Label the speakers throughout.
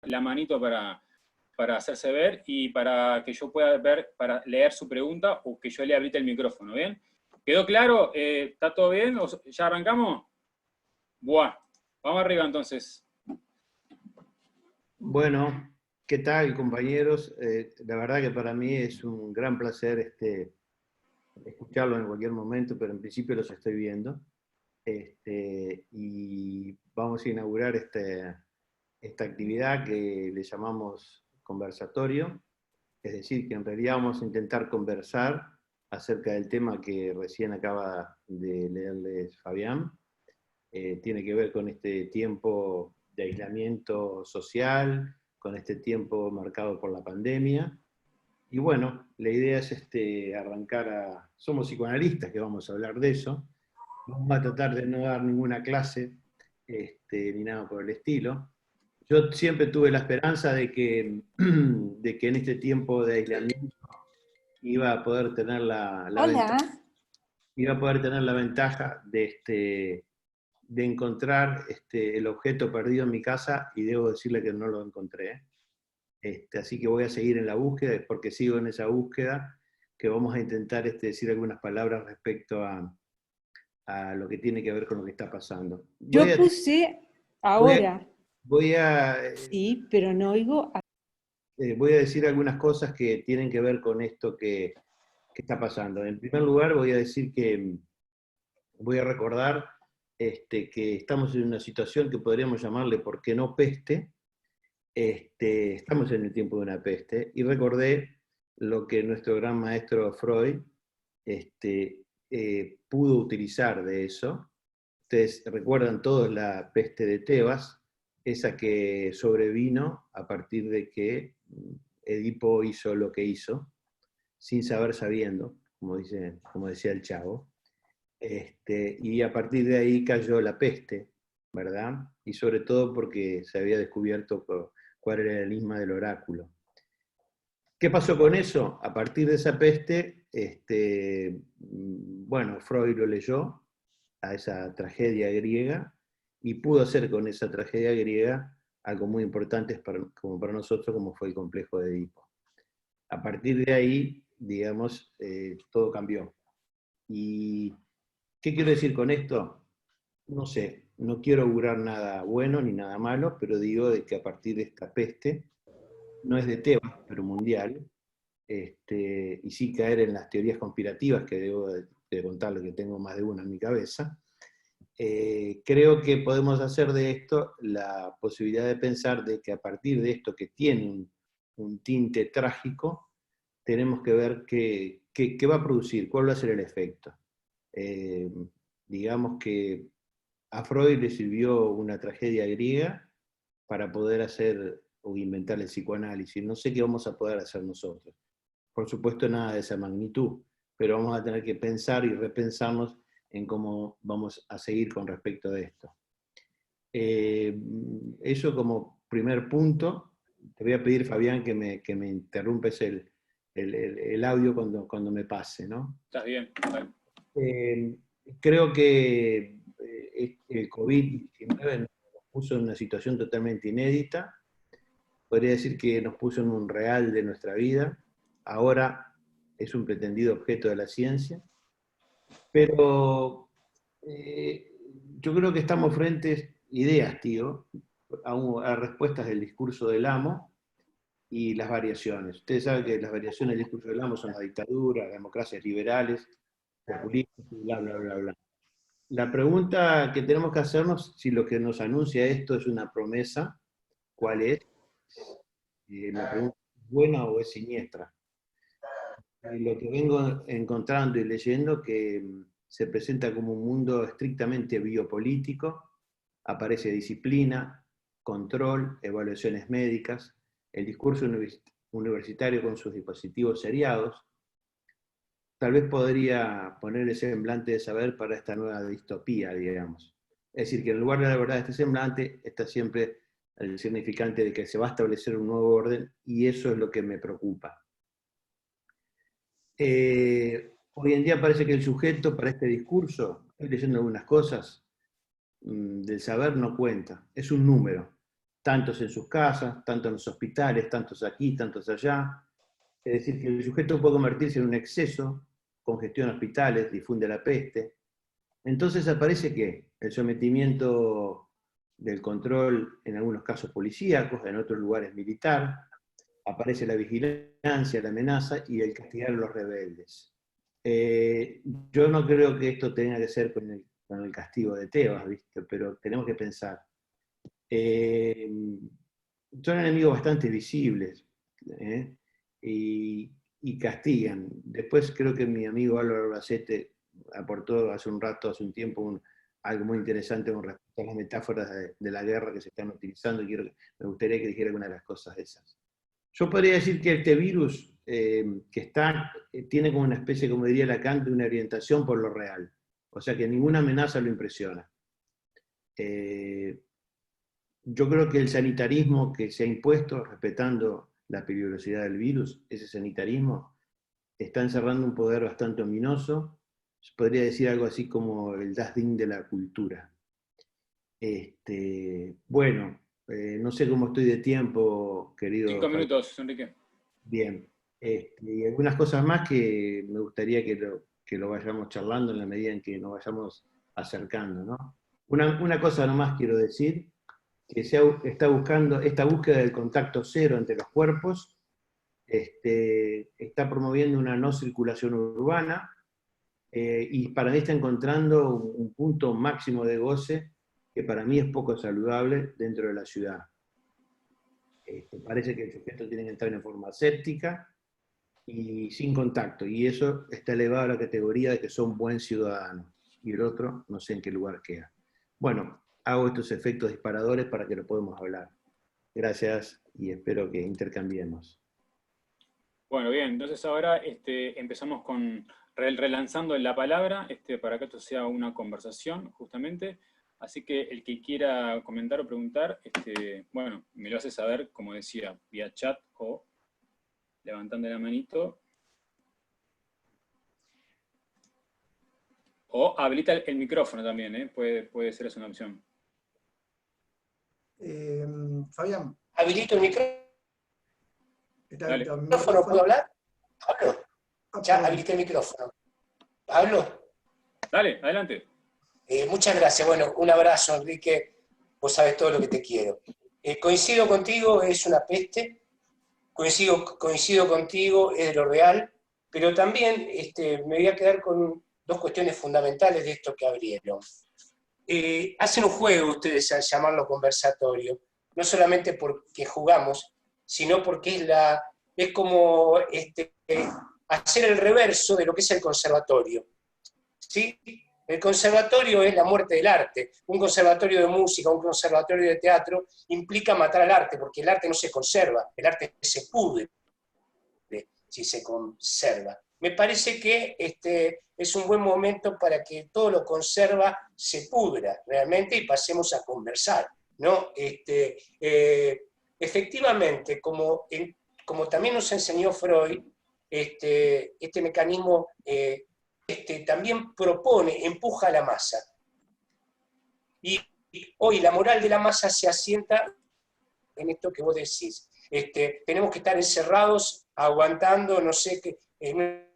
Speaker 1: la manito para hacerse ver y para que yo pueda ver, para leer su pregunta o que yo le habilite el micrófono, ¿bien? ¿Quedó claro? ¿Está todo bien? ¿Ya arrancamos? Buah, vamos arriba entonces.
Speaker 2: Bueno, ¿qué tal, compañeros? La verdad que para mí es un gran placer escucharlo en cualquier momento, pero en principio los estoy viendo. Y vamos a inaugurar esta actividad que le llamamos conversatorio, es decir, que en realidad vamos a intentar conversar acerca del tema que recién acaba de leerles Fabián. Tiene que ver con este tiempo de aislamiento social, con este tiempo marcado por la pandemia. Y bueno, la idea es arrancar Somos psicoanalistas, que vamos a hablar de eso. Vamos a tratar de no dar ninguna clase, ni nada por el estilo. Yo siempre tuve la esperanza de que, de que en este tiempo de aislamiento iba a poder tener
Speaker 3: Hola.
Speaker 2: iba a poder tener la ventaja de encontrar el objeto perdido en mi casa, y debo decirle que no lo encontré. Así que voy a seguir en la búsqueda, es porque sigo en esa búsqueda, que vamos a intentar decir algunas palabras respecto a lo que tiene que ver con lo que está pasando.
Speaker 3: Yo puse ahora.
Speaker 2: Voy a
Speaker 3: Sí, pero no oigo.
Speaker 2: voy a decir algunas cosas que tienen que ver con esto que está pasando. En primer lugar, voy a decir que voy a recordar que estamos en una situación que podríamos llamarle ¿por qué no peste? Estamos en el tiempo de una peste, y recordé lo que nuestro gran maestro Freud pudo utilizar de eso. Ustedes recuerdan todos la peste de Tebas, esa que sobrevino a partir de que Edipo hizo lo que hizo, sin saber sabiendo, como decía el Chavo. Y a partir de ahí cayó la peste, ¿verdad? Y sobre todo porque se había descubierto cuál era el enigma del oráculo. ¿Qué pasó con eso? A partir de esa peste, bueno, Freud lo leyó, a esa tragedia griega, y pudo hacer con esa tragedia griega algo muy importante como para nosotros, como fue el complejo de Edipo. A partir de ahí, digamos, todo cambió. ¿Y qué quiero decir con esto? No sé, no quiero augurar nada bueno ni nada malo, pero digo de que a partir de esta peste, no es de Tebas, pero mundial, y sí caer en las teorías conspirativas, que debo de contarle que tengo más de una en mi cabeza, creo que podemos hacer de esto la posibilidad de pensar de que a partir de esto, que tiene un tinte trágico, tenemos que ver qué va a producir, cuál va a ser el efecto. Digamos que a Freud le sirvió una tragedia griega para poder hacer o inventar el psicoanálisis. No sé qué vamos a poder hacer nosotros. Por supuesto, nada de esa magnitud, pero vamos a tener que pensar y repensarnos en cómo vamos a seguir con respecto de esto. Eso como primer punto. Te voy a pedir, Fabián, que me interrumpes el audio cuando me pase, ¿no?
Speaker 1: Estás bien.
Speaker 2: Creo que el COVID-19 nos puso en una situación totalmente inédita. Podría decir que nos puso en un real de nuestra vida. Ahora es un pretendido objeto de la ciencia. Pero yo creo que estamos frente a ideas, tío, a respuestas del discurso del amo y las variaciones. Ustedes saben que las variaciones del discurso del amo son la dictadura, las democracias liberales, populistas, bla, bla, bla, bla. La pregunta que tenemos que hacernos, si lo que nos anuncia esto es una promesa, ¿cuál es? La pregunta es buena o es siniestra. Lo que vengo encontrando y leyendo, que se presenta como un mundo estrictamente biopolítico, aparece disciplina, control, evaluaciones médicas, el discurso universitario con sus dispositivos seriados. Tal vez podría poner ese semblante de saber para esta nueva distopía, digamos. Es decir, que en lugar de la verdad de este semblante, está siempre el significante de que se va a establecer un nuevo orden, y eso es lo que me preocupa. Hoy en día parece que el sujeto para este discurso, estoy leyendo algunas cosas, del saber no cuenta, es un número. tantos en sus casas, tantos en los hospitales, tantos aquí, tantos allá. Es decir, que el sujeto puede convertirse en un exceso, congestiona hospitales, difunde la peste. Entonces aparece que el sometimiento del control, en algunos casos policíacos, en otros lugares militar, aparece la vigilancia, la amenaza y el castigar a los rebeldes. Yo no creo que esto tenga que ser con el castigo de Tebas, ¿viste? Pero tenemos que pensar. Son enemigos bastante visibles, ¿eh? Y castigan. Después creo que mi amigo Álvaro Albacete aportó hace un tiempo, algo muy interesante con respecto a las metáforas de la guerra que se están utilizando, y me gustaría que dijera alguna de las cosas de esas. Yo podría decir que este virus tiene como una especie, como diría Lacan, de una orientación por lo real. O sea que ninguna amenaza lo impresiona. Yo creo que el sanitarismo que se ha impuesto, respetando la peligrosidad del virus, ese sanitarismo está encerrando un poder bastante ominoso. Se podría decir algo así como el Das Ding de la cultura. Bueno, no sé cómo estoy de tiempo, querido.
Speaker 1: 5 minutos, Enrique.
Speaker 2: Bien. Y algunas cosas más que me gustaría que lo vayamos charlando en la medida en que nos vayamos acercando, ¿no? Una cosa nomás quiero decir, que está buscando esta búsqueda del contacto cero entre los cuerpos, está promoviendo una no circulación urbana, y para mí está encontrando un punto máximo de goce que para mí es poco saludable dentro de la ciudad. Parece que el sujeto tiene que entrar en forma séptica y sin contacto, y eso está elevado a la categoría de que son buen ciudadano, y el otro no sé en qué lugar queda. Bueno, hago estos efectos disparadores para que lo podamos hablar. Gracias y espero que intercambiemos.
Speaker 1: Bueno, bien, entonces ahora empezamos con relanzando la palabra, para que esto sea una conversación, justamente. Así que el que quiera comentar o preguntar, bueno, me lo hace saber, como decía, vía chat o levantando la manito. O habilita el micrófono también, puede ser esa una opción.
Speaker 4: Fabián.
Speaker 5: Habilito el micrófono.
Speaker 1: Dale.
Speaker 5: ¿Puedo hablar? Hablo. Ya habilité el micrófono. ¿Hablo?
Speaker 1: Dale, adelante.
Speaker 5: Muchas gracias. Bueno, un abrazo, Enrique. Vos sabés todo lo que te quiero. Coincido contigo, es una peste. Coincido contigo, es de lo real. Pero también me voy a quedar con dos cuestiones fundamentales de esto que abrieron. Hacen un juego ustedes al llamarlo conversatorio, no solamente porque jugamos, sino porque es como hacer el reverso de lo que es el conservatorio. ¿Sí? El conservatorio es la muerte del arte. Un conservatorio de música, un conservatorio de teatro, implica matar al arte, porque el arte no se conserva, el arte se pudre si se conserva. Me parece que es un buen momento para que todo lo conserva se pudra realmente y pasemos a conversar, ¿no? Efectivamente, como también nos enseñó Freud, este mecanismo también propone, empuja a la masa. Y hoy la moral de la masa se asienta en esto que vos decís. Tenemos que estar encerrados, aguantando, no sé qué, en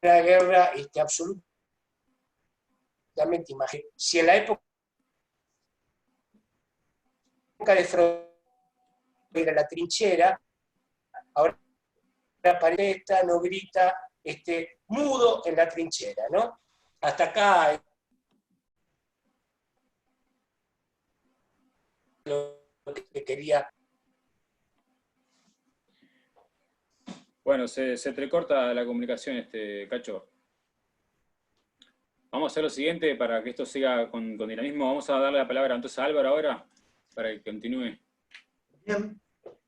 Speaker 5: una guerra absolutamente imaginaria. Si en la época de Freud era la trinchera, ahora parece no grita, mudo en la trinchera, ¿no? Hasta acá lo que quería.
Speaker 1: Bueno, se entrecorta la comunicación, Cacho. Vamos a hacer lo siguiente para que esto siga con dinamismo. Vamos a darle la palabra entonces a Álvaro ahora, para que continúe.
Speaker 4: Bien,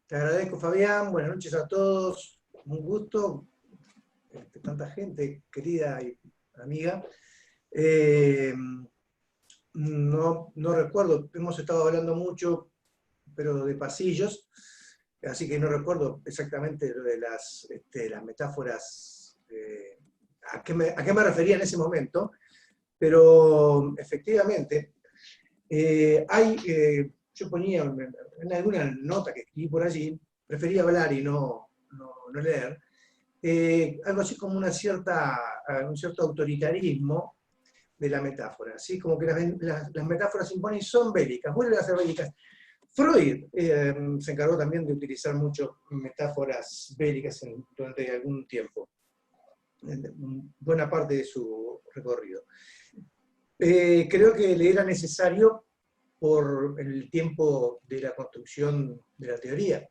Speaker 4: te agradezco, Fabián. Buenas noches a todos. Un gusto. Tanta gente querida y amiga. No recuerdo, hemos estado hablando mucho, pero de pasillos, así que no recuerdo exactamente lo de las metáforas, a qué me refería en ese momento, pero efectivamente hay yo ponía en alguna nota que escribí por allí, prefería hablar y no leer, algo así como un cierto autoritarismo de la metáfora, ¿sí? Como que las metáforas imponen y son bélicas, vuelven a ser bélicas. Freud se encargó también de utilizar mucho metáforas bélicas durante algún tiempo, en buena parte de su recorrido. Creo que le era necesario por el tiempo de la construcción de la teoría,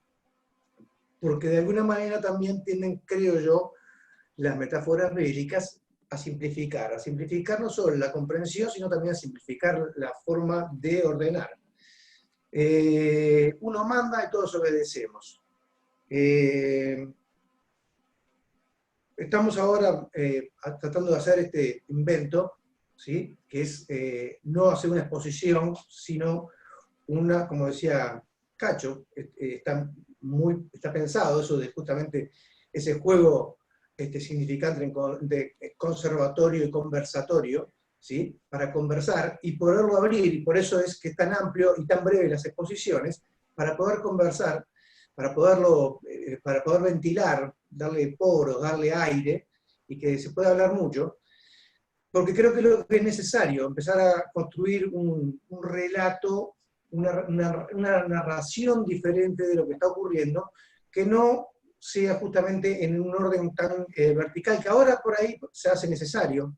Speaker 4: porque de alguna manera también tienden, creo yo, las metáforas bélicas a simplificar no solo la comprensión, sino también a simplificar la forma de ordenar. Uno manda y todos obedecemos. Estamos ahora tratando de hacer este invento, ¿sí? Que es no hacer una exposición, sino una, como decía Cacho, está pensado eso de justamente ese juego significante de conservatorio y conversatorio, ¿sí? Para conversar y poderlo abrir, y por eso es que es tan amplio y tan breve las exposiciones, para poder conversar, para poder ventilar, darle poros, darle aire, y que se pueda hablar mucho, porque creo que lo que es necesario, empezar a construir un relato, una narración diferente de lo que está ocurriendo, que no sea justamente en un orden tan vertical, que ahora por ahí se hace necesario.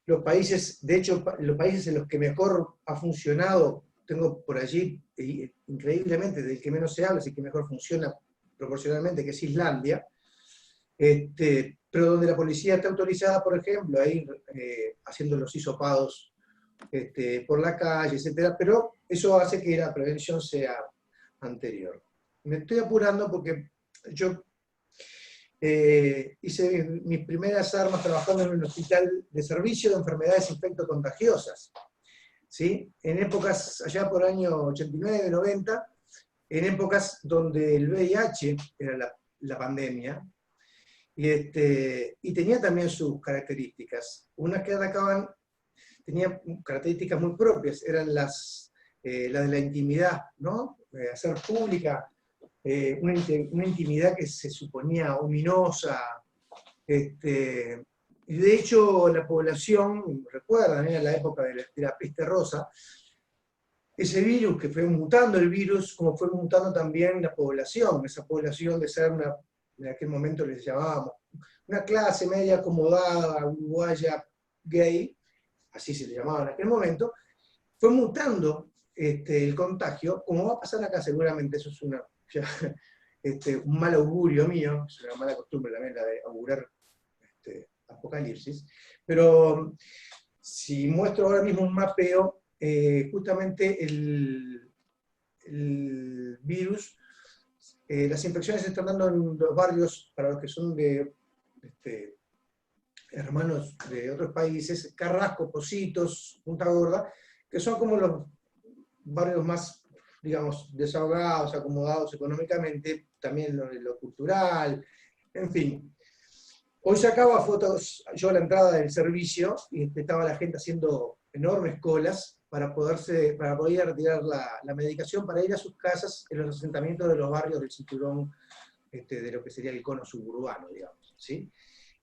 Speaker 4: Los países, de hecho, los países en los que mejor ha funcionado, tengo por allí, increíblemente, del que menos se habla, es el que mejor funciona proporcionalmente, que es Islandia, pero donde la policía está autorizada, por ejemplo, a ir haciendo los hisopados por la calle, etc. Pero eso hace que la prevención sea anterior. Me estoy apurando porque yo hice mis primeras armas trabajando en un hospital de servicio de enfermedades infectocontagiosas, ¿sí? En épocas, allá por año 89, 90, en épocas donde el VIH era la pandemia, y tenía también sus características. Unas que atacaban, tenían características muy propias, eran las de la intimidad, ¿no? Hacer pública una intimidad que se suponía ominosa. Y de hecho, la población, recuerdan, era la época de la peste rosa, ese virus que fue mutando el virus, como fue mutando también la población, esa población de ser en aquel momento les llamábamos, una clase media acomodada, uruguaya, gay, así se le llamaba en aquel momento, fue mutando el contagio, como va a pasar acá seguramente, eso es un mal augurio mío, es una mala costumbre también la de augurar apocalipsis, pero si muestro ahora mismo un mapeo, justamente el virus, las infecciones se están dando en los barrios, para los que son de hermanos de otros países, Carrasco, Pocitos, Punta Gorda, que son como los barrios más, digamos, desahogados, acomodados económicamente, también lo cultural, en fin. Hoy sacaba fotos, yo a la entrada del servicio, y estaba la gente haciendo enormes colas para poder retirar la medicación, para ir a sus casas en los asentamientos de los barrios del cinturón de lo que sería el cono suburbano, digamos, ¿sí?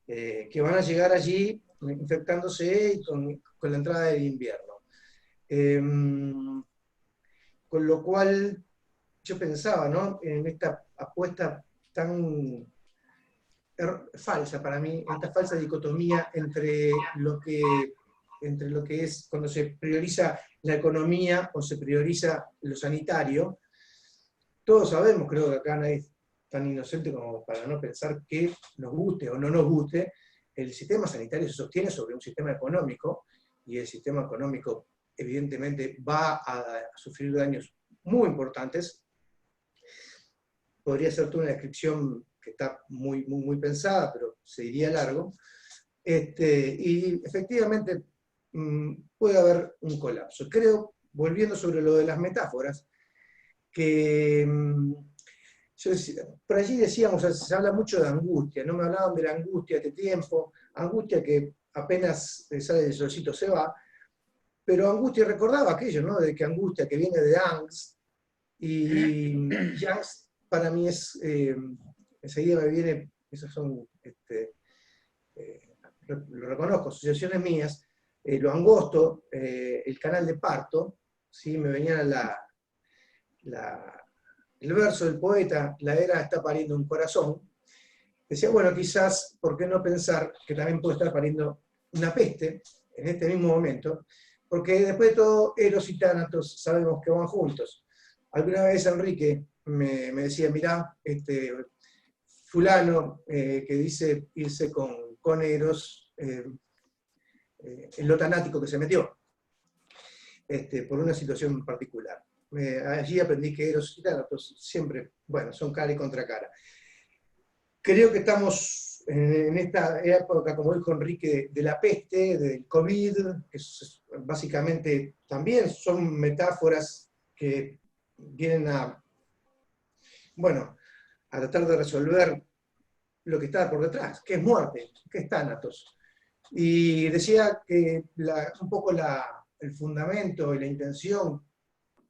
Speaker 4: Que van a llegar allí infectándose con la entrada del invierno. Con lo cual, yo pensaba, ¿no? En esta apuesta tan falsa para mí, esta falsa dicotomía entre lo que es cuando se prioriza la economía o se prioriza lo sanitario. Todos sabemos, creo que acá nadie es tan inocente como para no pensar que nos guste o no nos guste, el sistema sanitario se sostiene sobre un sistema económico, y el sistema económico evidentemente va a sufrir daños muy importantes. Podría ser toda una descripción que está muy, muy, muy pensada, pero se iría largo. Y efectivamente puede haber un colapso. Creo, volviendo sobre lo de las metáforas, que por allí decíamos, se habla mucho de angustia, no me hablaban de la angustia de este tiempo, angustia que apenas sale del solcito se va, pero Angustia recordaba aquello, ¿no? De que angustia, que viene de angst, y angst para mí es, enseguida me viene, esos son, lo reconozco, asociaciones mías, lo angosto, el canal de parto, ¿sí? Me venía el verso del poeta, la era está pariendo un corazón. Decía, bueno, quizás, ¿por qué no pensar que también puede estar pariendo una peste en este mismo momento? Porque después de todo, Eros y Tánatos sabemos que van juntos. Alguna vez Enrique me decía, mirá, fulano que dice irse con Eros, en lo tanático que se metió, por una situación particular. Allí aprendí que Eros y Tánatos siempre, bueno, son cara y contra cara. Creo que estamos en esta época, como dijo Enrique, de la peste, del COVID, que básicamente también son metáforas que vienen a, bueno, a tratar de resolver lo que está por detrás, que es muerte, que es tánatos. Y decía que un poco el fundamento y la intención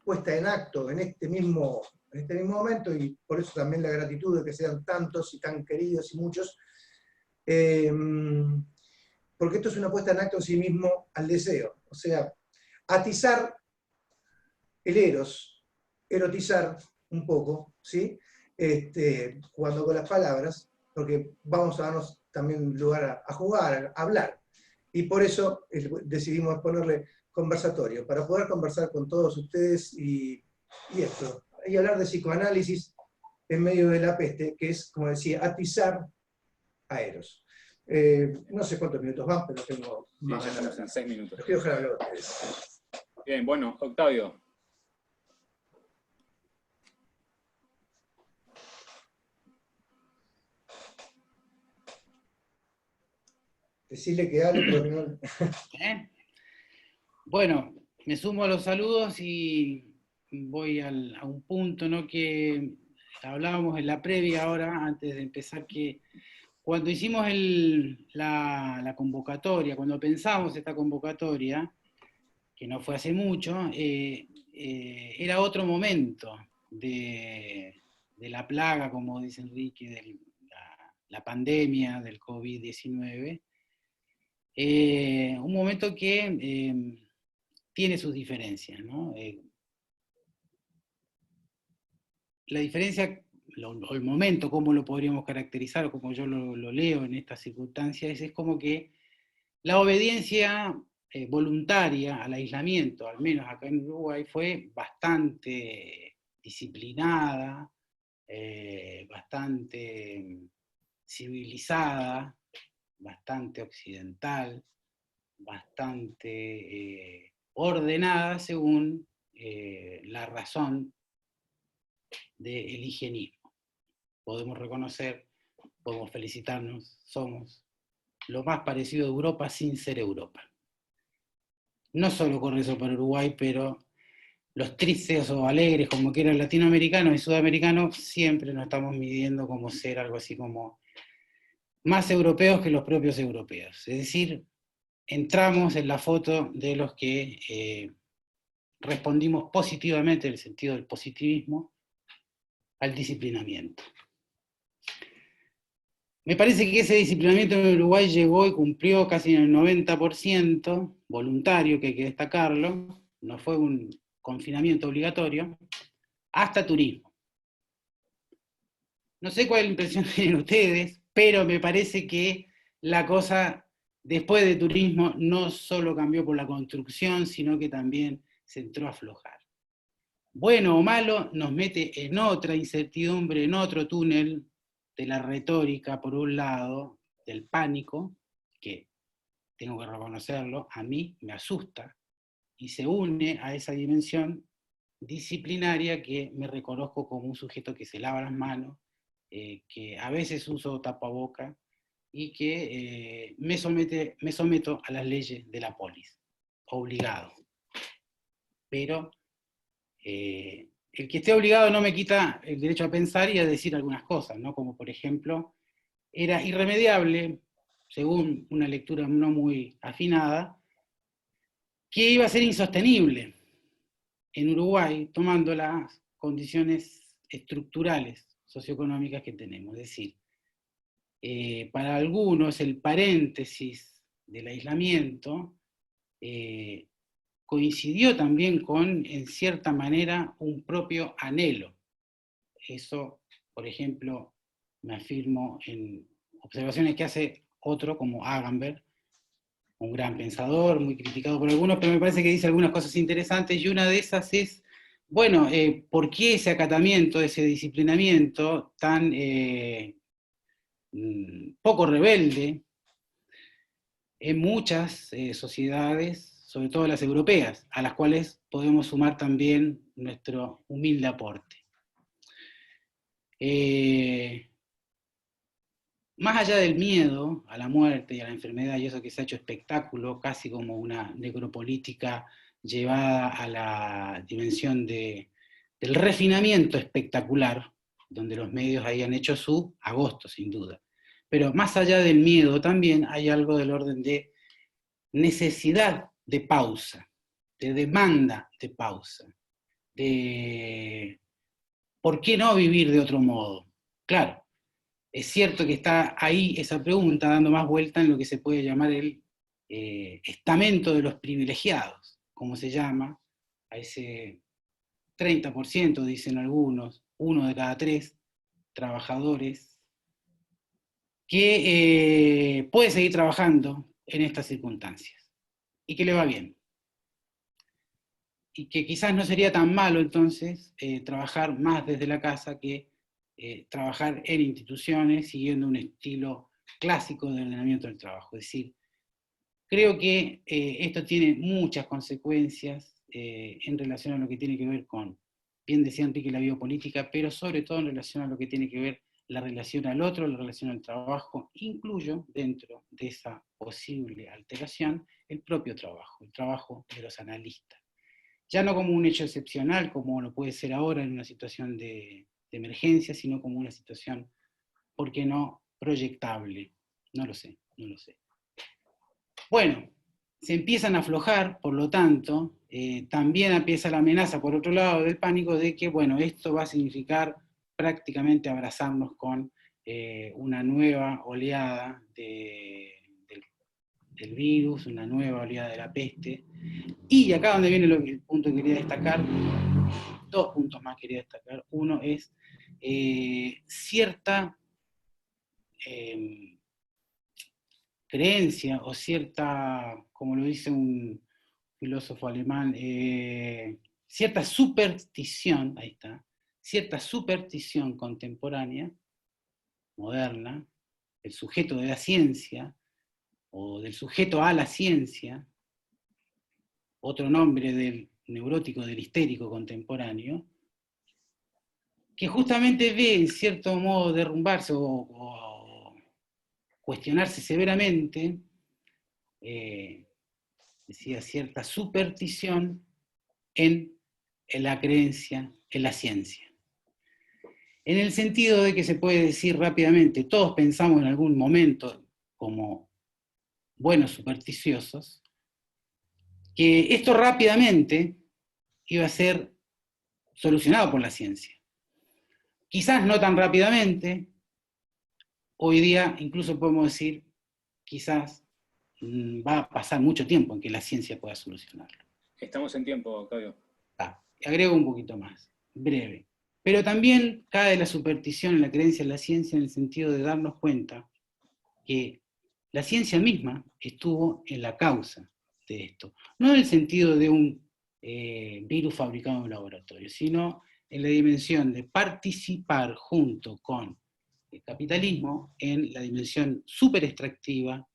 Speaker 4: puesta en acto en este mismo momento, y por eso también la gratitud de que sean tantos y tan queridos y muchos, porque esto es una puesta en acto en sí mismo al deseo, o sea, atizar el eros, erotizar un poco, ¿sí? Jugando con las palabras, porque vamos a darnos también lugar a jugar, a hablar, y por eso decidimos ponerle conversatorio, para poder conversar con todos ustedes y esto, y hablar de psicoanálisis en medio de la peste, que es, como decía, atizar a Eros. No sé cuántos minutos van, pero tengo más
Speaker 1: ya estamos en 6 minutos.
Speaker 4: Los quiero dejar hablar a ustedes.
Speaker 1: Bien, bueno, Octavio.
Speaker 4: Decirle que hable, porque no...
Speaker 6: Bueno, me sumo a los saludos y voy a un punto, ¿no?, que hablábamos en la previa ahora, antes de empezar, que cuando hicimos la convocatoria, cuando pensamos esta convocatoria, que no fue hace mucho, era otro momento de la plaga, como dice Enrique, de la pandemia del COVID-19, un momento que tiene sus diferencias, ¿no? La diferencia, o el momento, cómo lo podríamos caracterizar, o como yo lo leo en estas circunstancias, es como que la obediencia voluntaria al aislamiento, al menos acá en Uruguay, fue bastante disciplinada, bastante civilizada, bastante occidental, bastante ordenada según la razón del higienismo. Podemos reconocer, podemos felicitarnos, somos lo más parecido a Europa sin ser Europa. No solo corre eso para Uruguay, pero los tristes o alegres, como quieran, latinoamericanos y sudamericanos, siempre nos estamos midiendo como ser algo así como más europeos que los propios europeos. Es decir, entramos en la foto de los que respondimos positivamente, en el sentido del positivismo, al disciplinamiento. Me parece que ese disciplinamiento en Uruguay llegó y cumplió casi en el 90%, voluntario, que hay que destacarlo, no fue un confinamiento obligatorio, hasta turismo. No sé cuál impresión tienen ustedes, pero me parece que la cosa, después de turismo, no solo cambió por la construcción, sino que también se entró a aflojar. Bueno o malo, nos mete en otra incertidumbre, en otro túnel de la retórica, por un lado, del pánico, que tengo que reconocerlo, a mí me asusta, y se une a esa dimensión disciplinaria que me reconozco como un sujeto que se lava las manos, que a veces uso tapaboca, y que me someto a las leyes de la polis, obligado. Pero el que esté obligado no me quita el derecho a pensar y a decir algunas cosas, ¿no? Como por ejemplo, era irremediable, según una lectura no muy afinada, que iba a ser insostenible en Uruguay, tomando las condiciones estructurales socioeconómicas que tenemos. Es decir, para algunos el paréntesis del aislamiento coincidió también con, en cierta manera, un propio anhelo. Eso, por ejemplo, me afirmo en observaciones que hace otro como Agamben, un gran pensador, muy criticado por algunos, pero me parece que dice algunas cosas interesantes, y una de esas es, bueno, ¿por qué ese acatamiento, ese disciplinamiento tan poco rebelde en muchas sociedades, sobre todo las europeas, a las cuales podemos sumar también nuestro humilde aporte? Más allá del miedo a la muerte y a la enfermedad, y eso que se ha hecho espectáculo, casi como una necropolítica llevada a la dimensión del refinamiento espectacular, donde los medios hayan hecho su agosto, sin duda. Pero más allá del miedo también hay algo del orden de necesidad de pausa, de demanda de pausa, de ¿por qué no vivir de otro modo? Claro, es cierto que está ahí esa pregunta dando más vuelta en lo que se puede llamar el estamento de los privilegiados, como se llama, a ese 30%, dicen algunos, 1 de cada 3 trabajadores, que puede seguir trabajando en estas circunstancias, y que le va bien. Y que quizás no sería tan malo entonces trabajar más desde la casa que trabajar en instituciones siguiendo un estilo clásico de ordenamiento del trabajo. Es decir, creo que esto tiene muchas consecuencias en relación a lo que tiene que ver con, bien decía Enrique, la biopolítica, pero sobre todo en relación a lo que tiene que ver la relación al otro, la relación al trabajo. Incluyo dentro de esa posible alteración el propio trabajo, el trabajo de los analistas. Ya no como un hecho excepcional, como lo puede ser ahora en una situación de emergencia, sino como una situación, ¿por qué no?, proyectable. No lo sé, no lo sé. Bueno, se empiezan a aflojar, por lo tanto, también empieza la amenaza, por otro lado, del pánico de que, bueno, esto va a significar prácticamente abrazarnos con una nueva oleada del virus, una nueva oleada de la peste. Y acá donde viene el punto que quería destacar, 2 puntos más quería destacar. Uno es cierta creencia o cierta, como lo dice un filósofo alemán, cierta superstición, ahí está, cierta superstición contemporánea, moderna, del sujeto de la ciencia, o del sujeto a la ciencia, otro nombre del neurótico, del histérico contemporáneo, que justamente ve en cierto modo derrumbarse o cuestionarse severamente, decía, cierta superstición en la creencia en la ciencia. En el sentido de que se puede decir rápidamente, todos pensamos en algún momento como buenos supersticiosos, que esto rápidamente iba a ser solucionado por la ciencia. Quizás no tan rápidamente, hoy día incluso podemos decir, quizás va a pasar mucho tiempo en que la ciencia pueda solucionarlo.
Speaker 1: Estamos en tiempo, Claudio.
Speaker 6: Agrego un poquito más, breve. Pero también cae la superstición en la creencia en la ciencia en el sentido de darnos cuenta que la ciencia misma estuvo en la causa de esto. No en el sentido de un virus fabricado en un laboratorio, sino en la dimensión de participar junto con el capitalismo en la dimensión súper extractiva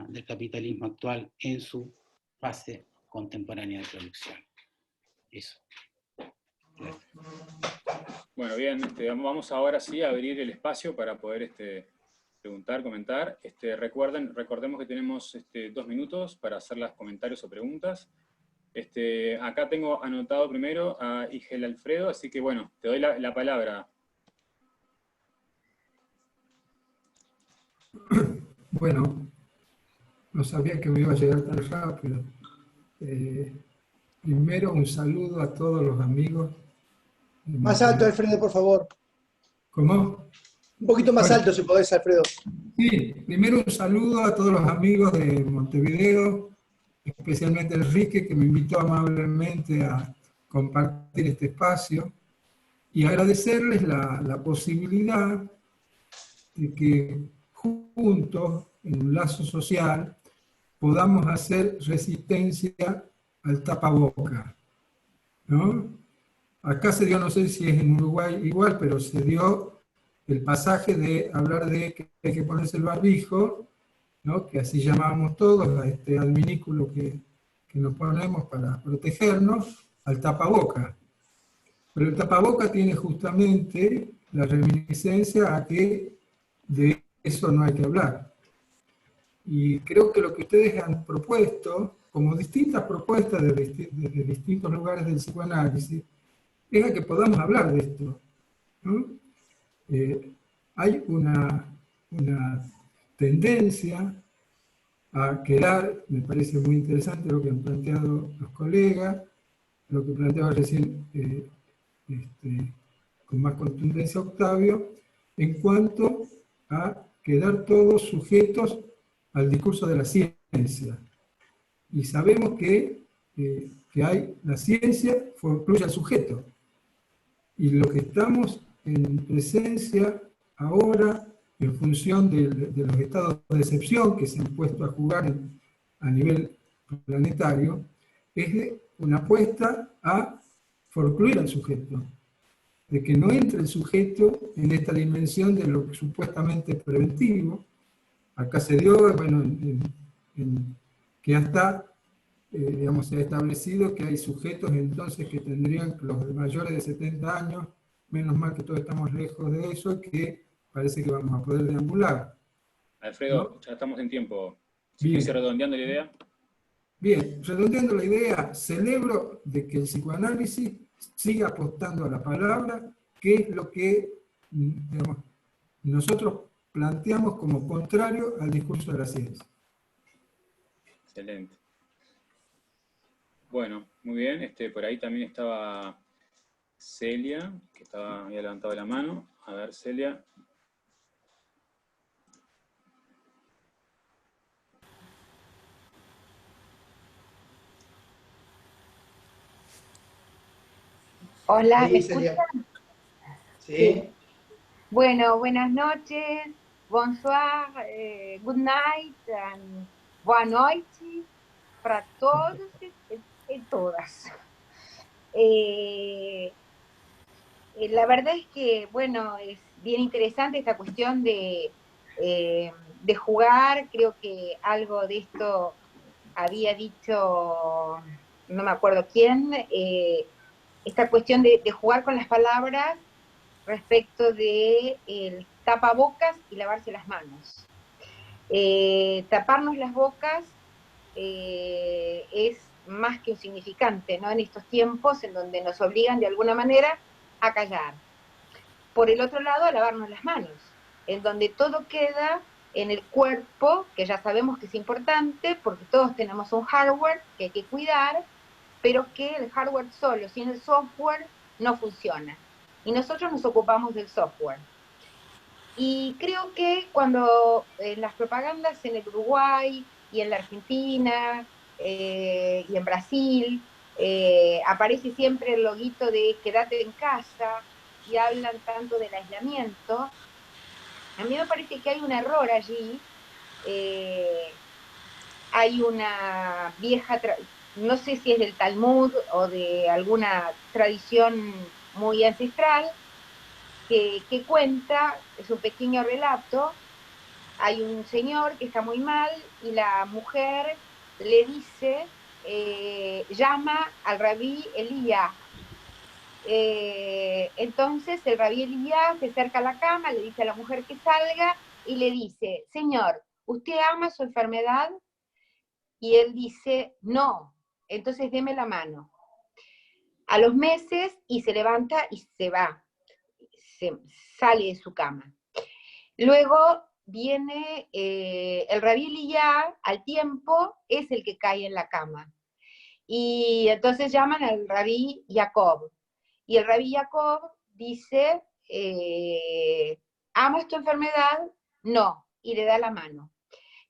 Speaker 6: del capitalismo actual en su fase contemporánea de producción. Eso. Gracias.
Speaker 1: Bueno, bien, vamos ahora sí a abrir el espacio para poder preguntar, comentar. Recordemos que tenemos 2 minutos para hacer los comentarios o preguntas. Acá tengo anotado primero a Igel Alfredo, así que bueno, te doy la palabra.
Speaker 7: Bueno, no sabía que me iba a llegar tan rápido. Primero, un saludo a todos los amigos.
Speaker 4: Más alto, Alfredo, por favor.
Speaker 7: ¿Cómo?
Speaker 4: Un poquito más
Speaker 7: Bueno,
Speaker 4: alto, si podés, Alfredo.
Speaker 7: sí, primero un saludo a todos los amigos de Montevideo, especialmente Enrique, que me invitó amablemente a compartir este espacio, y agradecerles la posibilidad de que juntos, en un lazo social, podamos hacer resistencia al tapaboca, ¿no? Acá se dio, no sé si es en Uruguay igual, pero se dio el pasaje de hablar de que hay que ponerse el barbijo, ¿no? Que así llamábamos todos, a este adminículo que nos ponemos para protegernos, al tapaboca. Pero el tapaboca tiene justamente la reminiscencia a que de eso no hay que hablar. Y creo que lo que ustedes han propuesto, como distintas propuestas desde distintos lugares del psicoanálisis, es a que podamos hablar de esto, ¿no? Hay una tendencia a quedar, me parece muy interesante lo que han planteado los colegas, lo que planteaba recién con más contundencia Octavio, en cuanto a quedar todos sujetos al discurso de la ciencia. Y sabemos que la ciencia concluye al sujeto. Y lo que estamos en presencia ahora, en función de los estados de excepción que se han puesto a jugar a nivel planetario, es una apuesta a forcluir al sujeto, de que no entre el sujeto en esta dimensión de lo supuestamente preventivo. Acá se dio, bueno, que hasta, digamos, se ha establecido que hay sujetos entonces que tendrían, los mayores de 70 años, menos mal que todos estamos lejos de eso, que parece que vamos a poder deambular.
Speaker 1: Alfredo,
Speaker 7: ¿no?
Speaker 1: ya estamos en tiempo. Si
Speaker 7: Bien.
Speaker 1: quieres ir redondeando la idea.
Speaker 7: Bien, redondeando la idea, celebro de que el psicoanálisis siga apostando a la palabra, que es lo que, digamos, nosotros planteamos como contrario al discurso de la ciencia.
Speaker 1: Excelente. Bueno, muy bien. Por ahí también estaba Celia, que había levantado la mano. A ver, Celia.
Speaker 3: Hola,
Speaker 4: Ahí,
Speaker 3: ¿me
Speaker 4: Celia.
Speaker 3: escuchan?
Speaker 4: Sí.
Speaker 3: Bueno, buenas noches, bonsoir, good night, and boa noite para todos y todas. La verdad es que, bueno, es bien interesante esta cuestión de jugar. Creo que algo de esto había dicho, no me acuerdo quién, esta cuestión de jugar con las palabras respecto de el tapabocas y lavarse las manos. Taparnos las bocas es más que un significante, ¿no? En estos tiempos en donde nos obligan de alguna manera a callar. Por el otro lado, a lavarnos las manos, en donde todo queda en el cuerpo, que ya sabemos que es importante, porque todos tenemos un hardware que hay que cuidar, pero que el hardware solo, sin el software, no funciona. Y nosotros nos ocupamos del software. Y creo que cuando en las propagandas en el Uruguay y en la Argentina y en Brasil aparece siempre el loguito de quédate en casa y hablan tanto del aislamiento, a mí me parece que hay un error allí. Hay una vieja, no sé si es del Talmud o de alguna tradición muy ancestral, que cuenta, es un pequeño relato. Hay un señor que está muy mal y la mujer le dice, llama al rabí Elías. Entonces el rabí Elías se acerca a la cama, le dice a la mujer que salga y le dice, señor, ¿usted ama su enfermedad? Y él dice, no, entonces deme la mano. A los meses y se levanta y se va, sale de su cama. Luego viene el Rabí Eliyá, al tiempo es el que cae en la cama. Y entonces llaman al Rabí Jacob. Y el Rabí Jacob dice, ¿amas tu enfermedad? No, y le da la mano.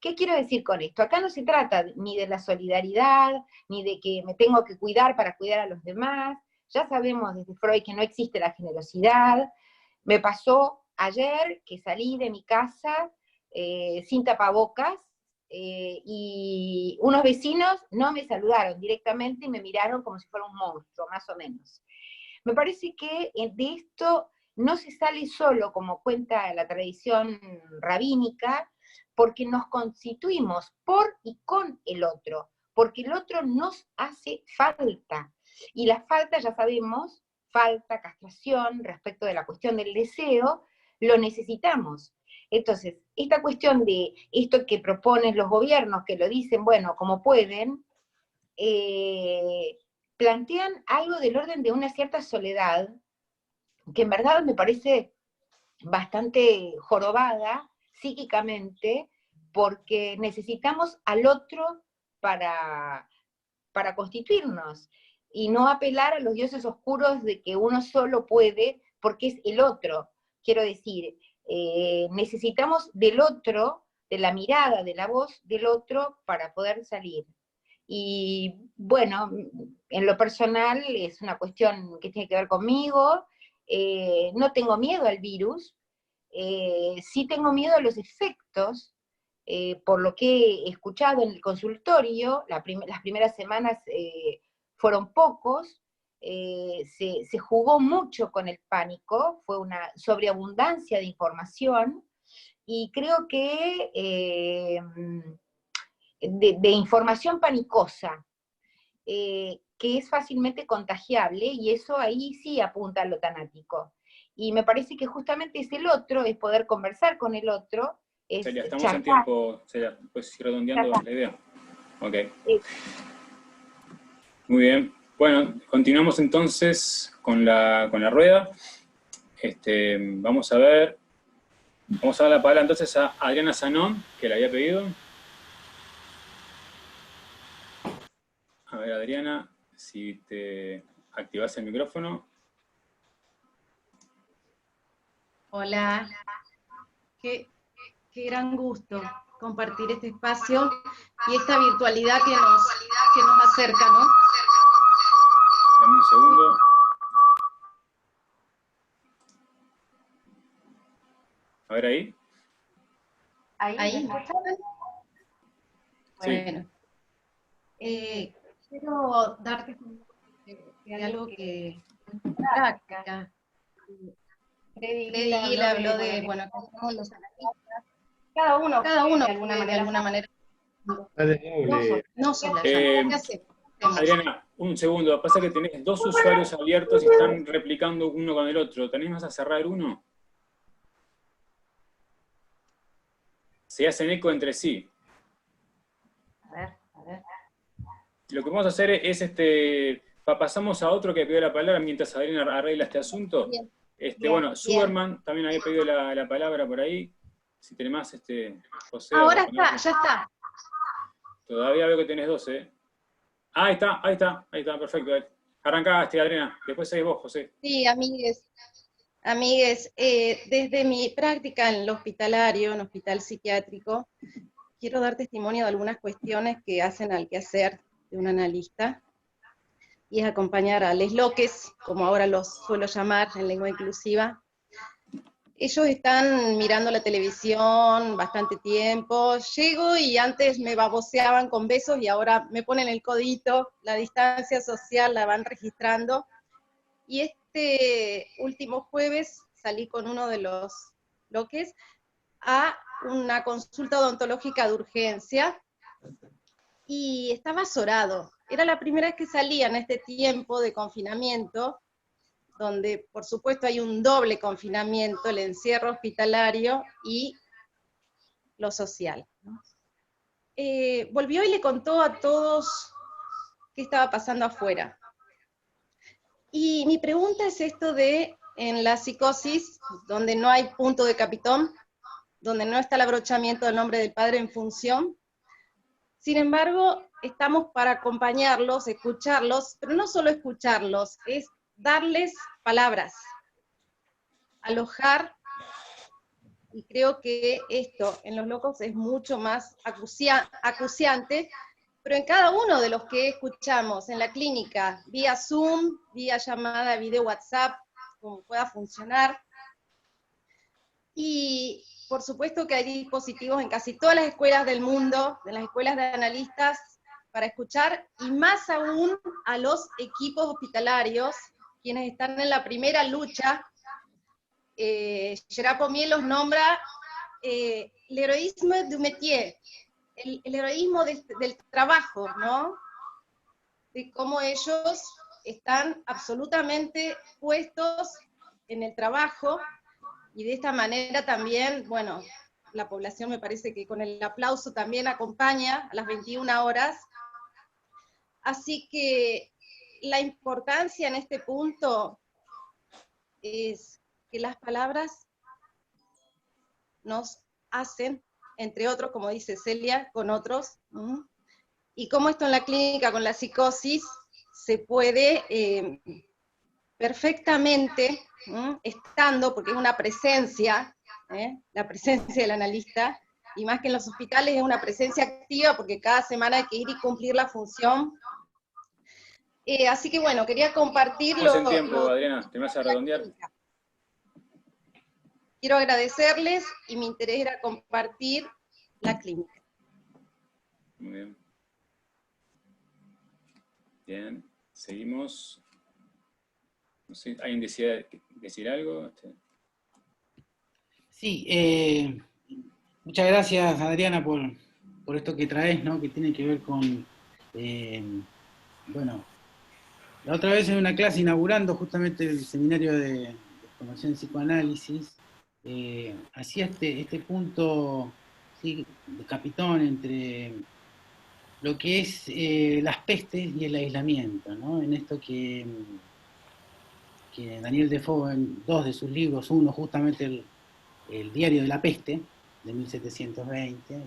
Speaker 3: ¿Qué quiero decir con esto? Acá no se trata ni de la solidaridad, ni de que me tengo que cuidar para cuidar a los demás. Ya sabemos desde Freud que no existe la generosidad. Me pasó ayer que salí de mi casa sin tapabocas, y unos vecinos no me saludaron directamente y me miraron como si fuera un monstruo, más o menos. Me parece que de esto no se sale solo, como cuenta la tradición rabínica, porque nos constituimos por y con el otro, porque el otro nos hace falta. Y la falta, ya sabemos, falta, castración, respecto de la cuestión del deseo, lo necesitamos. Entonces, esta cuestión de esto que proponen los gobiernos, que lo dicen, bueno, como pueden, plantean algo del orden de una cierta soledad, que en verdad me parece bastante jorobada psíquicamente, porque necesitamos al otro para constituirnos, y no apelar a los dioses oscuros de que uno solo puede, porque es el otro. Quiero decir, necesitamos del otro, de la mirada, de la voz del otro para poder salir. Y bueno, en lo personal es una cuestión que tiene que ver conmigo. No tengo miedo al virus, sí tengo miedo a los efectos, por lo que he escuchado en el consultorio. Las primeras semanas fueron pocos, se jugó mucho con el pánico, fue una sobreabundancia de información, y creo que de información panicosa, que es fácilmente contagiable, y eso ahí sí apunta a lo tanático. Y me parece que justamente es el otro, es poder conversar con el otro.
Speaker 1: Celia, estamos en tiempo, Celia, pues ir redondeando la idea. Ok. Muy bien. Bueno, continuamos entonces con la rueda. Vamos a dar la palabra entonces a Adriana Zanón, que la había pedido. A ver, Adriana, si te activas el micrófono.
Speaker 8: Hola, qué gran gusto compartir este espacio y esta virtualidad que nos acerca, ¿no?
Speaker 1: Dame un segundo. A ver ahí.
Speaker 8: ¿Ahí? ¿Me escuchan? Bueno. Quiero darte de algo que práctica. Freddy Gil habló de, bueno, los analistas, cada uno de alguna manera. No solo. ¿Qué hacemos?
Speaker 1: Adriana, un segundo. Pasa que tenés dos usuarios abiertos y están replicando uno con el otro. ¿Tenés más a cerrar uno? Se hacen eco entre sí.
Speaker 8: A ver.
Speaker 1: Lo que vamos a hacer es, pasamos a otro que pidió la palabra mientras Adriana arregla este asunto.
Speaker 8: Bien.
Speaker 1: Bueno, Superman también había pedido la palabra por ahí. Si tenés más, José.
Speaker 8: Ahora está, ya está.
Speaker 1: Todavía veo que tenés 12. Ahí está, perfecto. Arrancá, Adriana, después seguís vos, José.
Speaker 8: Sí, amigues, desde mi práctica en el hospitalario, en hospital psiquiátrico, quiero dar testimonio de algunas cuestiones que hacen al quehacer de un analista, y es acompañar a les loques, como ahora los suelo llamar en lengua inclusiva. Ellos están mirando la televisión bastante tiempo, llego y antes me baboseaban con besos y ahora me ponen el codito, la distancia social la van registrando, y este último jueves salí con uno de los loques a una consulta odontológica de urgencia, y estaba azorado. Era la primera vez que salía en este tiempo de confinamiento, donde por supuesto hay un doble confinamiento, el encierro hospitalario y lo social, ¿no? Volvió y le contó a todos qué estaba pasando afuera. Y mi pregunta es esto de, en la psicosis, donde no hay punto de capitón, donde no está el abrochamiento del nombre del padre en función. Sin embargo, estamos para acompañarlos, escucharlos, pero no solo escucharlos, es darles palabras, alojar, y creo que esto en los locos es mucho más acuciante, pero en cada uno de los que escuchamos en la clínica, vía Zoom, vía llamada, video WhatsApp, como pueda funcionar, y por supuesto que hay dispositivos en casi todas las escuelas del mundo, en las escuelas de analistas, para escuchar, y más aún a los equipos hospitalarios, quienes están en la primera lucha. Gerard Pommier los nombra l'héroïsme du métier, el heroísmo del trabajo, ¿no? De cómo ellos están absolutamente puestos en el trabajo, y de esta manera también, bueno, la población me parece que con el aplauso también acompaña a las 21 horas. Así que la importancia en este punto es que las palabras nos hacen, entre otros, como dice Celia, con otros, y cómo esto en la clínica con la psicosis se puede perfectamente, estando, porque es una presencia, la presencia del analista, y más que en los hospitales es una presencia activa, porque cada semana hay que ir y cumplir la función. Así que bueno, quería compartirlo.
Speaker 1: Estamos en tiempo, Adriana, ¿te vas a redondear?
Speaker 8: Quiero agradecerles, y mi interés era compartir la clínica.
Speaker 1: Muy bien. Bien, seguimos. No sé, ¿alguien desea decir algo?
Speaker 6: Sí, muchas gracias, Adriana, por esto que traes, ¿no? Que tiene que ver con, bueno, la otra vez en una clase inaugurando justamente el seminario de formación en psicoanálisis, hacía este punto, ¿sí?, de capitón entre lo que es las pestes y el aislamiento, ¿no? En esto que Daniel Defoe, en dos de sus libros, uno justamente el Diario de la Peste, de 1720,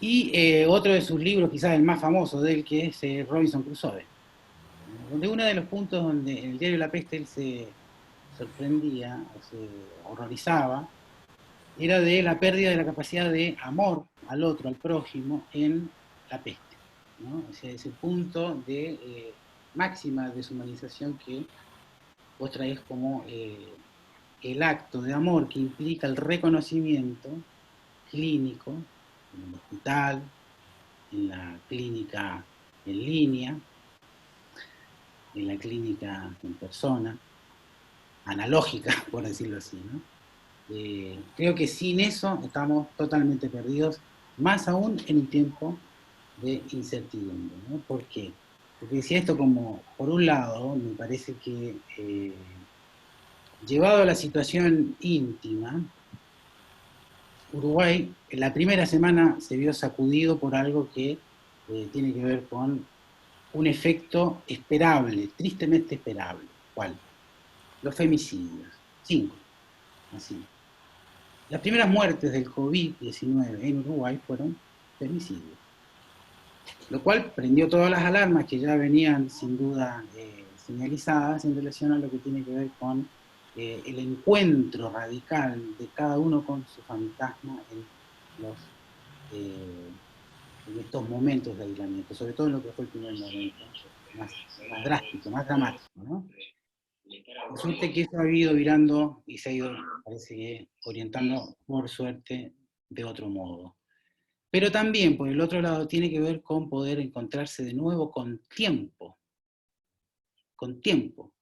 Speaker 6: y otro de sus libros, quizás el más famoso de él, que es Robinson Crusoe, donde uno de los puntos donde en el Diario de la Peste él se sorprendía, o se horrorizaba, era de la pérdida de la capacidad de amor al otro, al prójimo, en la peste, ¿no? O sea, ese punto de máxima deshumanización que vos traés como el acto de amor que implica el reconocimiento clínico, en el hospital, en la clínica en línea, en la clínica en persona, analógica, por decirlo así, ¿no? Creo que sin eso estamos totalmente perdidos, más aún en un tiempo de incertidumbre, ¿no? ¿Por qué? Porque decía esto como, por un lado, me parece que llevado a la situación íntima, Uruguay en la primera semana se vio sacudido por algo que tiene que ver con un efecto esperable, tristemente esperable. ¿Cuál? Los femicidios. 5. Así. Las primeras muertes del COVID-19 en Uruguay fueron femicidios. Lo cual prendió todas las alarmas que ya venían sin duda señalizadas en relación a lo que tiene que ver con el encuentro radical de cada uno con su fantasma en estos momentos de aislamiento, sobre todo en lo que fue el primer momento, más drástico, más dramático, ¿no? Resulta que eso ha ido virando y se ha ido, parece que, orientando, por suerte, de otro modo. Pero también, por el otro lado, tiene que ver con poder encontrarse de nuevo con tiempo. Con tiempo.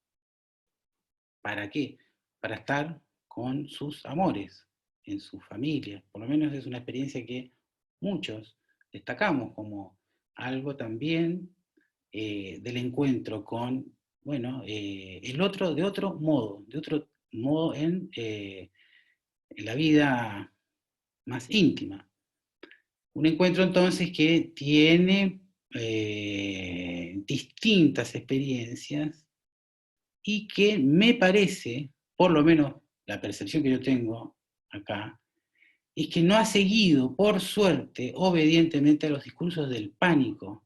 Speaker 6: ¿Para qué? Para estar con sus amores, en sus familias. Por lo menos es una experiencia que muchos destacamos como algo también del encuentro con, bueno, el otro de otro modo en la vida más íntima. Un encuentro entonces que tiene distintas experiencias y que me parece, por lo menos la percepción que yo tengo acá, es que no ha seguido, por suerte, obedientemente a los discursos del pánico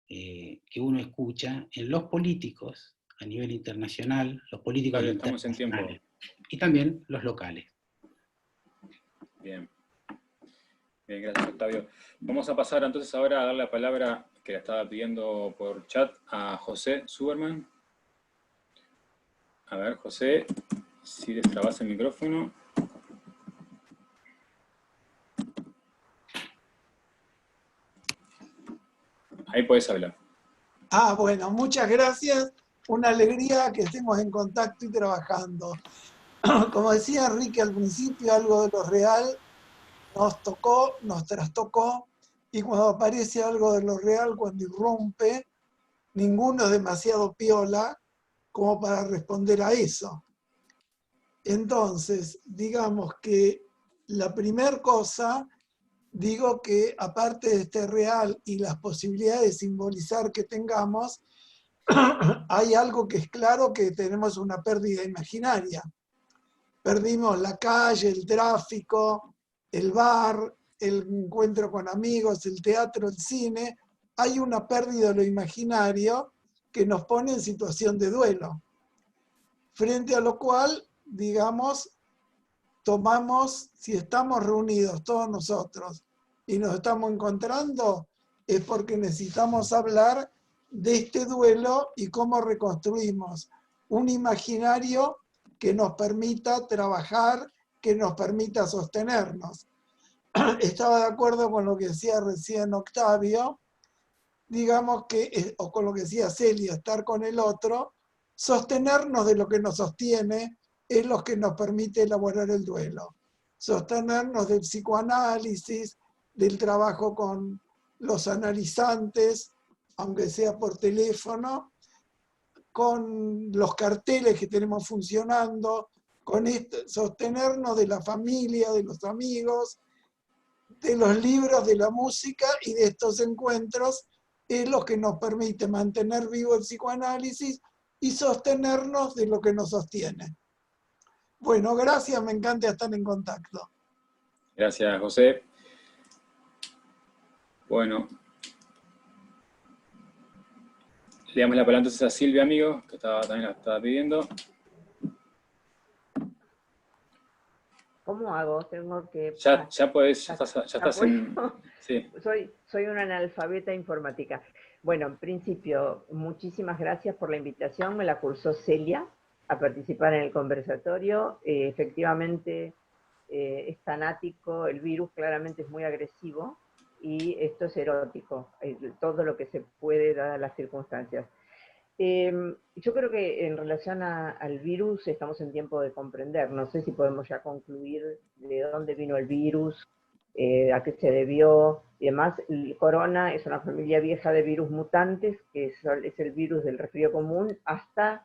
Speaker 6: que uno escucha en los políticos a nivel internacional, los políticos
Speaker 1: Octavio, estamos en tiempo.
Speaker 6: internacionales, y también los locales.
Speaker 1: Bien. Bien, gracias, Octavio. Vamos a pasar entonces ahora a dar la palabra, que la estaba pidiendo por chat, a José Suberman. A ver, José, si destrabas el micrófono. Ahí podés hablar.
Speaker 9: Bueno, muchas gracias. Una alegría que estemos en contacto y trabajando. Como decía Enrique al principio, algo de lo real nos tocó, nos trastocó, y cuando aparece algo de lo real, cuando irrumpe, ninguno es demasiado piola como para responder a eso. Entonces, digamos que la primera cosa, digo que aparte de este real y las posibilidades de simbolizar que tengamos, hay algo que es claro, que tenemos una pérdida imaginaria. Perdimos la calle, el tráfico, el bar, el encuentro con amigos, el teatro, el cine. Hay una pérdida de lo imaginario que nos pone en situación de duelo. Frente a lo cual, digamos, tomamos, si estamos reunidos todos nosotros y nos estamos encontrando, es porque necesitamos hablar de este duelo y cómo reconstruimos un imaginario que nos permita trabajar, que nos permita sostenernos. Estaba de acuerdo con lo que decía recién Octavio, digamos que, o con lo que decía Celia, estar con el otro, sostenernos de lo que nos sostiene es lo que nos permite elaborar el duelo. Sostenernos del psicoanálisis, del trabajo con los analizantes, aunque sea por teléfono, con los carteles que tenemos funcionando, con sostenernos de la familia, de los amigos, de los libros, de la música, y de estos encuentros es lo que nos permite mantener vivo el psicoanálisis y sostenernos de lo que nos sostiene. Bueno, gracias, me encanta estar en contacto.
Speaker 1: Gracias, José. Bueno, le damos la palabra entonces a Silvia, amigo, que también la estaba pidiendo.
Speaker 10: ¿Cómo hago? Tengo que...
Speaker 1: Ya podés, ya estás en... Sí.
Speaker 10: Soy una analfabeta informática. Bueno, en principio, muchísimas gracias por la invitación. Me la cursó Celia a participar en el conversatorio. Efectivamente, es tanático, el virus claramente es muy agresivo y esto es erótico, todo lo que se puede dar a las circunstancias. Yo creo que en relación al virus estamos en tiempo de comprender. No sé si podemos ya concluir de dónde vino el virus, a qué se debió y demás. El corona es una familia vieja de virus mutantes, que es el virus del resfrío común, hasta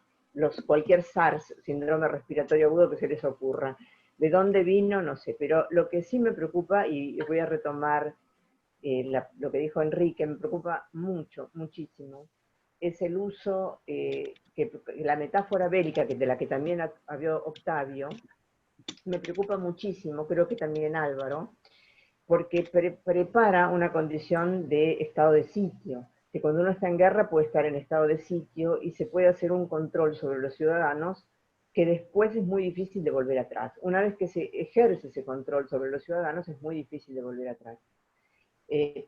Speaker 10: cualquier SARS, síndrome respiratorio agudo que se les ocurra. ¿De dónde vino? No sé, pero lo que sí me preocupa, y voy a retomar lo que dijo Enrique, me preocupa mucho, muchísimo, es el uso, la metáfora bélica, de la que también habló Octavio, me preocupa muchísimo, creo que también Álvaro, porque prepara una condición de estado de sitio, que cuando uno está en guerra puede estar en estado de sitio y se puede hacer un control sobre los ciudadanos que después es muy difícil de volver atrás. Una vez que se ejerce ese control sobre los ciudadanos es muy difícil de volver atrás.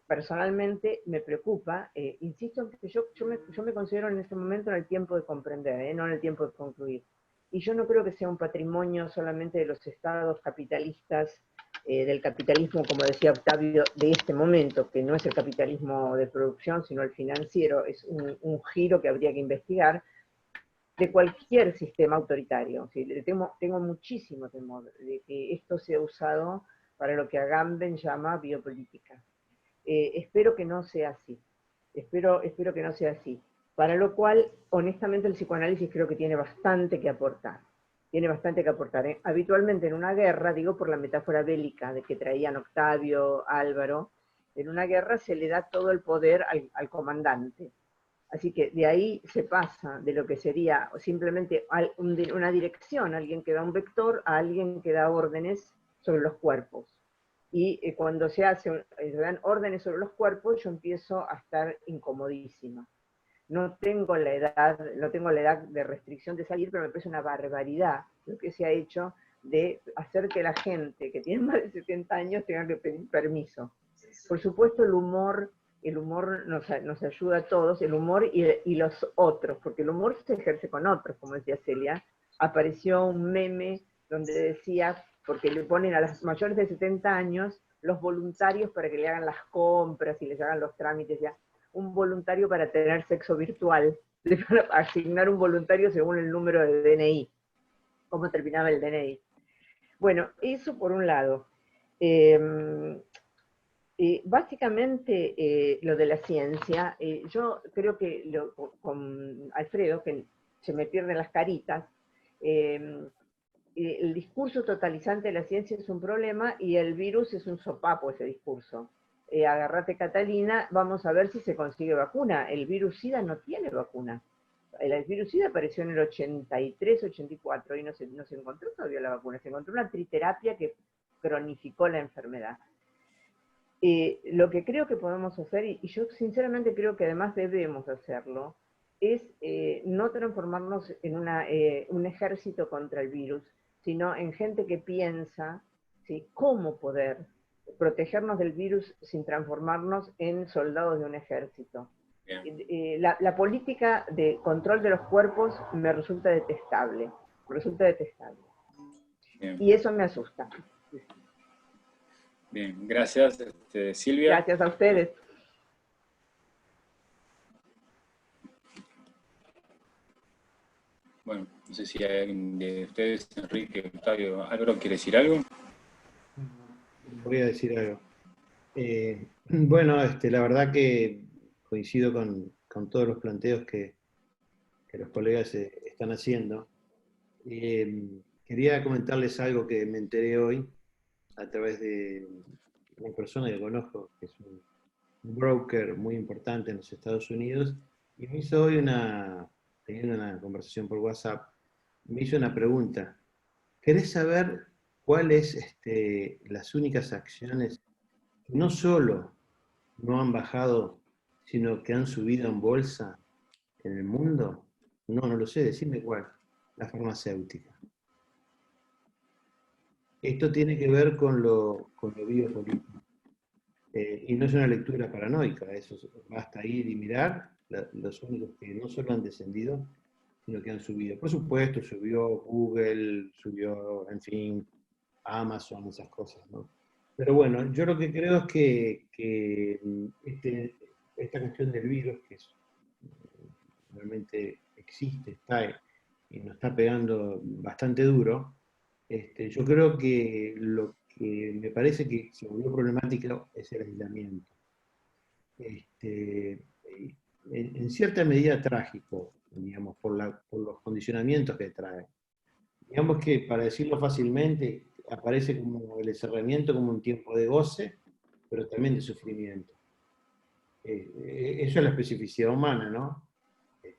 Speaker 10: Personalmente me preocupa, insisto, que yo me considero en este momento en el tiempo de comprender, no en el tiempo de concluir. Y yo no creo que sea un patrimonio solamente de los estados capitalistas, del capitalismo, como decía Octavio, de este momento, que no es el capitalismo de producción, sino el financiero, es un giro que habría que investigar, de cualquier sistema autoritario. ¿Sí? Tengo muchísimo temor de que esto sea usado para lo que Agamben llama biopolítica. Espero que no sea así. Espero que no sea así. Para lo cual, honestamente, el psicoanálisis creo que tiene bastante que aportar. Tiene bastante que aportar. Habitualmente en una guerra, digo por la metáfora bélica de que traían Octavio, Álvaro, en una guerra se le da todo el poder al comandante. Así que de ahí se pasa de lo que sería simplemente una dirección, alguien que da un vector, a alguien que da órdenes sobre los cuerpos. Y cuando se dan órdenes sobre los cuerpos, yo empiezo a estar incomodísima. No tengo la edad de restricción de salir, pero me parece una barbaridad lo que se ha hecho de hacer que la gente que tiene más de 70 años tenga que pedir permiso. Por supuesto, el humor nos ayuda a todos, el humor y los otros, porque el humor se ejerce con otros, como decía Celia. Apareció un meme donde decía, porque le ponen a las mayores de 70 años los voluntarios para que le hagan las compras y les hagan los trámites, ya. Un voluntario para tener sexo virtual, para asignar un voluntario según el número de DNI, cómo terminaba el DNI. Bueno, eso por un lado. Básicamente lo de la ciencia, yo creo que con Alfredo, que se me pierden las caritas, el discurso totalizante de la ciencia es un problema y el virus es un sopapo ese discurso. Agarrate Catalina, vamos a ver si se consigue vacuna. El virus SIDA no tiene vacuna. El virus SIDA apareció en el 83, 84 y no se encontró todavía la vacuna. Se encontró una triterapia que cronificó la enfermedad. Lo que creo que podemos hacer, y yo sinceramente creo que además debemos hacerlo, es no transformarnos en un ejército contra el virus, sino en gente que piensa, ¿sí?, cómo poder protegernos del virus sin transformarnos en soldados de un ejército. La política de control de los cuerpos me resulta detestable,
Speaker 1: Bien.
Speaker 10: Y eso me asusta.
Speaker 1: Bien, gracias, Silvia.
Speaker 10: Gracias a ustedes.
Speaker 1: Bueno, no sé si hay alguien de ustedes, Enrique, Octavio, Álvaro, ¿quiere decir algo?
Speaker 2: Voy a decir algo. Bueno, la verdad que coincido con todos los planteos que los colegas están haciendo. Quería comentarles algo que me enteré hoy a través de una persona que conozco, que es un broker muy importante en los Estados Unidos, y me hizo hoy teniendo una conversación por WhatsApp, me hizo una pregunta. ¿Querés saber cuáles las únicas acciones que no solo no han bajado, sino que han subido en bolsa en el mundo? No lo sé, decime cuál. La farmacéutica. Esto tiene que ver con lo biopolítico. Y no es una lectura paranoica, eso basta ir y mirar los únicos que no solo han descendido, sino que han subido. Por supuesto, subió Google, subió, en fin, Amazon, esas cosas, ¿no? Pero bueno, yo lo que creo es que esta cuestión del virus, que realmente existe, está y nos está pegando bastante duro, yo creo que lo que me parece que se volvió problemático es el aislamiento. En cierta medida trágico, digamos, por los condicionamientos que trae. Digamos que, para decirlo fácilmente, aparece como el encerramiento como un tiempo de goce, pero también de sufrimiento. Eso es la especificidad humana, ¿no?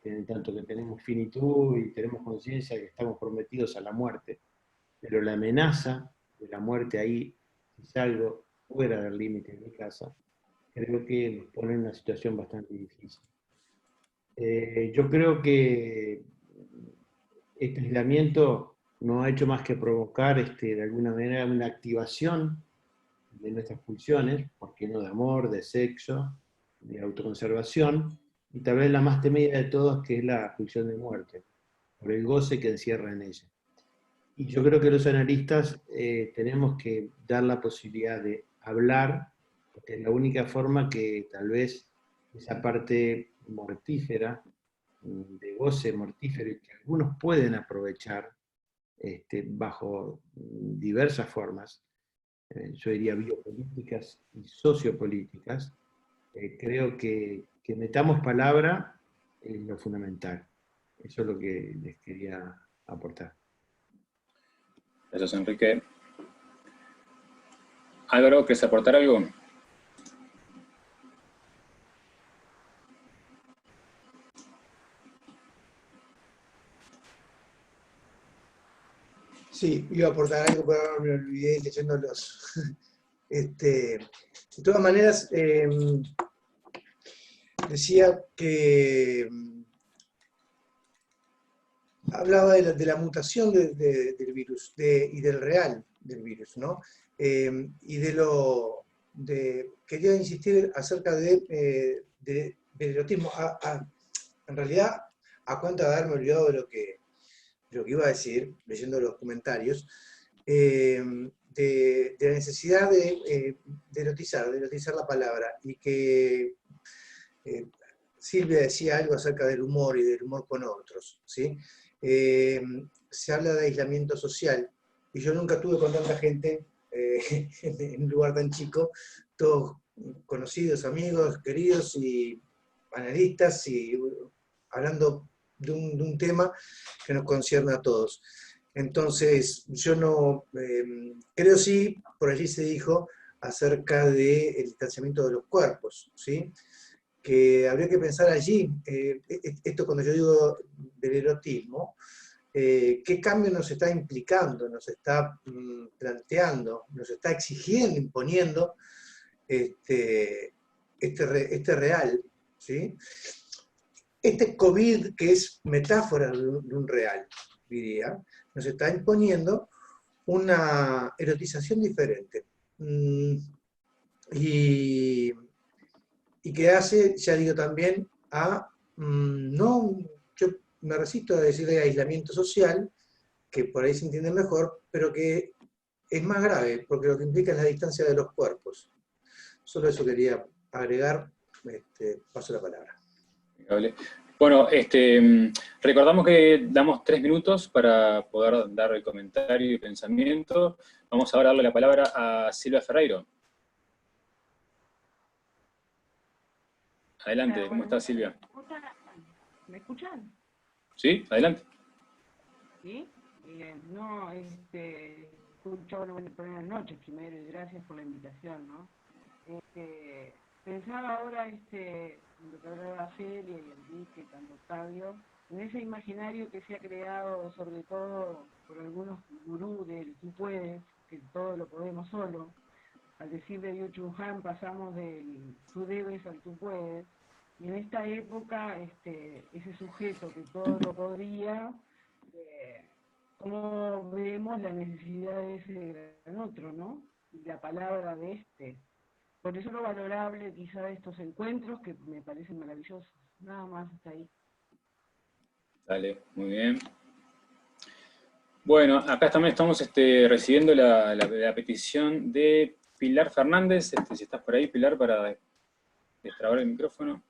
Speaker 2: En tanto que tenemos finitud y tenemos conciencia de que estamos prometidos a la muerte. Pero la amenaza de la muerte ahí, si salgo fuera del límite de mi casa, creo que nos pone en una situación bastante difícil. Yo creo que este aislamiento no ha hecho más que provocar de alguna manera una activación de nuestras pulsiones, ¿por qué no?, de amor, de sexo, de autoconservación, y tal vez la más temida de todas, que es la pulsión de muerte, por el goce que encierra en ella. Y yo creo que los analistas tenemos que dar la posibilidad de hablar, porque es la única forma que tal vez esa parte mortífera, de goce mortífero, que algunos pueden aprovechar bajo diversas formas, yo diría biopolíticas y sociopolíticas, creo que metamos palabra en lo fundamental. Eso es lo que les quería aportar.
Speaker 1: Gracias, Enrique. Álvaro, ¿quieres aportar algo?
Speaker 4: Sí, iba a aportar algo, pero ahora me olvidé leyéndolos. De todas maneras, decía que hablaba de la mutación del virus y del real del virus, ¿no? Y quería insistir acerca del erotismo. En realidad, a cuenta de haberme olvidado de lo que iba a decir, leyendo los comentarios, de la necesidad de erotizar la palabra, y que Silvia decía algo acerca del humor y del humor con otros, ¿sí? Se habla de aislamiento social, y yo nunca estuve con tanta gente en un lugar tan chico, todos conocidos, amigos, queridos y analistas, y hablando de un tema que nos concierne a todos. Entonces, yo no, creo sí, por allí se dijo acerca del distanciamiento de los cuerpos, ¿sí? Que habría que pensar allí, esto cuando yo digo del erotismo, qué cambio nos está implicando, nos está planteando, nos está exigiendo, imponiendo este real, ¿sí? Este COVID, que es metáfora de un real, diría, nos está imponiendo una erotización diferente. Y que hace, ya digo también, no, yo me resisto a decir de aislamiento social, que por ahí se entiende mejor, pero que es más grave, porque lo que implica es la distancia de los cuerpos. Solo eso quería agregar, paso la palabra.
Speaker 1: Bueno, recordamos que damos 3 minutos para poder dar el comentario y pensamiento. Vamos ahora a darle la palabra a Silvia Ferreiro. Adelante, ¿cómo estás, Silvia?
Speaker 11: ¿Me escuchan?
Speaker 1: Sí, adelante.
Speaker 11: ¿Sí? No, buenas noches primero, y gracias por la invitación, ¿no? Pensaba ahora en lo que hablaba Celia y Enrique, tanto Octavio, en ese imaginario que se ha creado sobre todo por algunos gurús del tú puedes, que todo lo podemos solo. Al decir de Byung Chul Han pasamos del tú debes al tú puedes, y en esta época ese sujeto que todo lo podría, cómo vemos la necesidad de ese gran otro, ¿no? Y la palabra de Por eso lo valorable quizá de estos encuentros que me parecen maravillosos. Nada más hasta ahí. Dale,
Speaker 1: muy bien. Bueno, acá también estamos recibiendo la petición de Pilar Fernández. Si estás por ahí, Pilar, para destrabar el micrófono.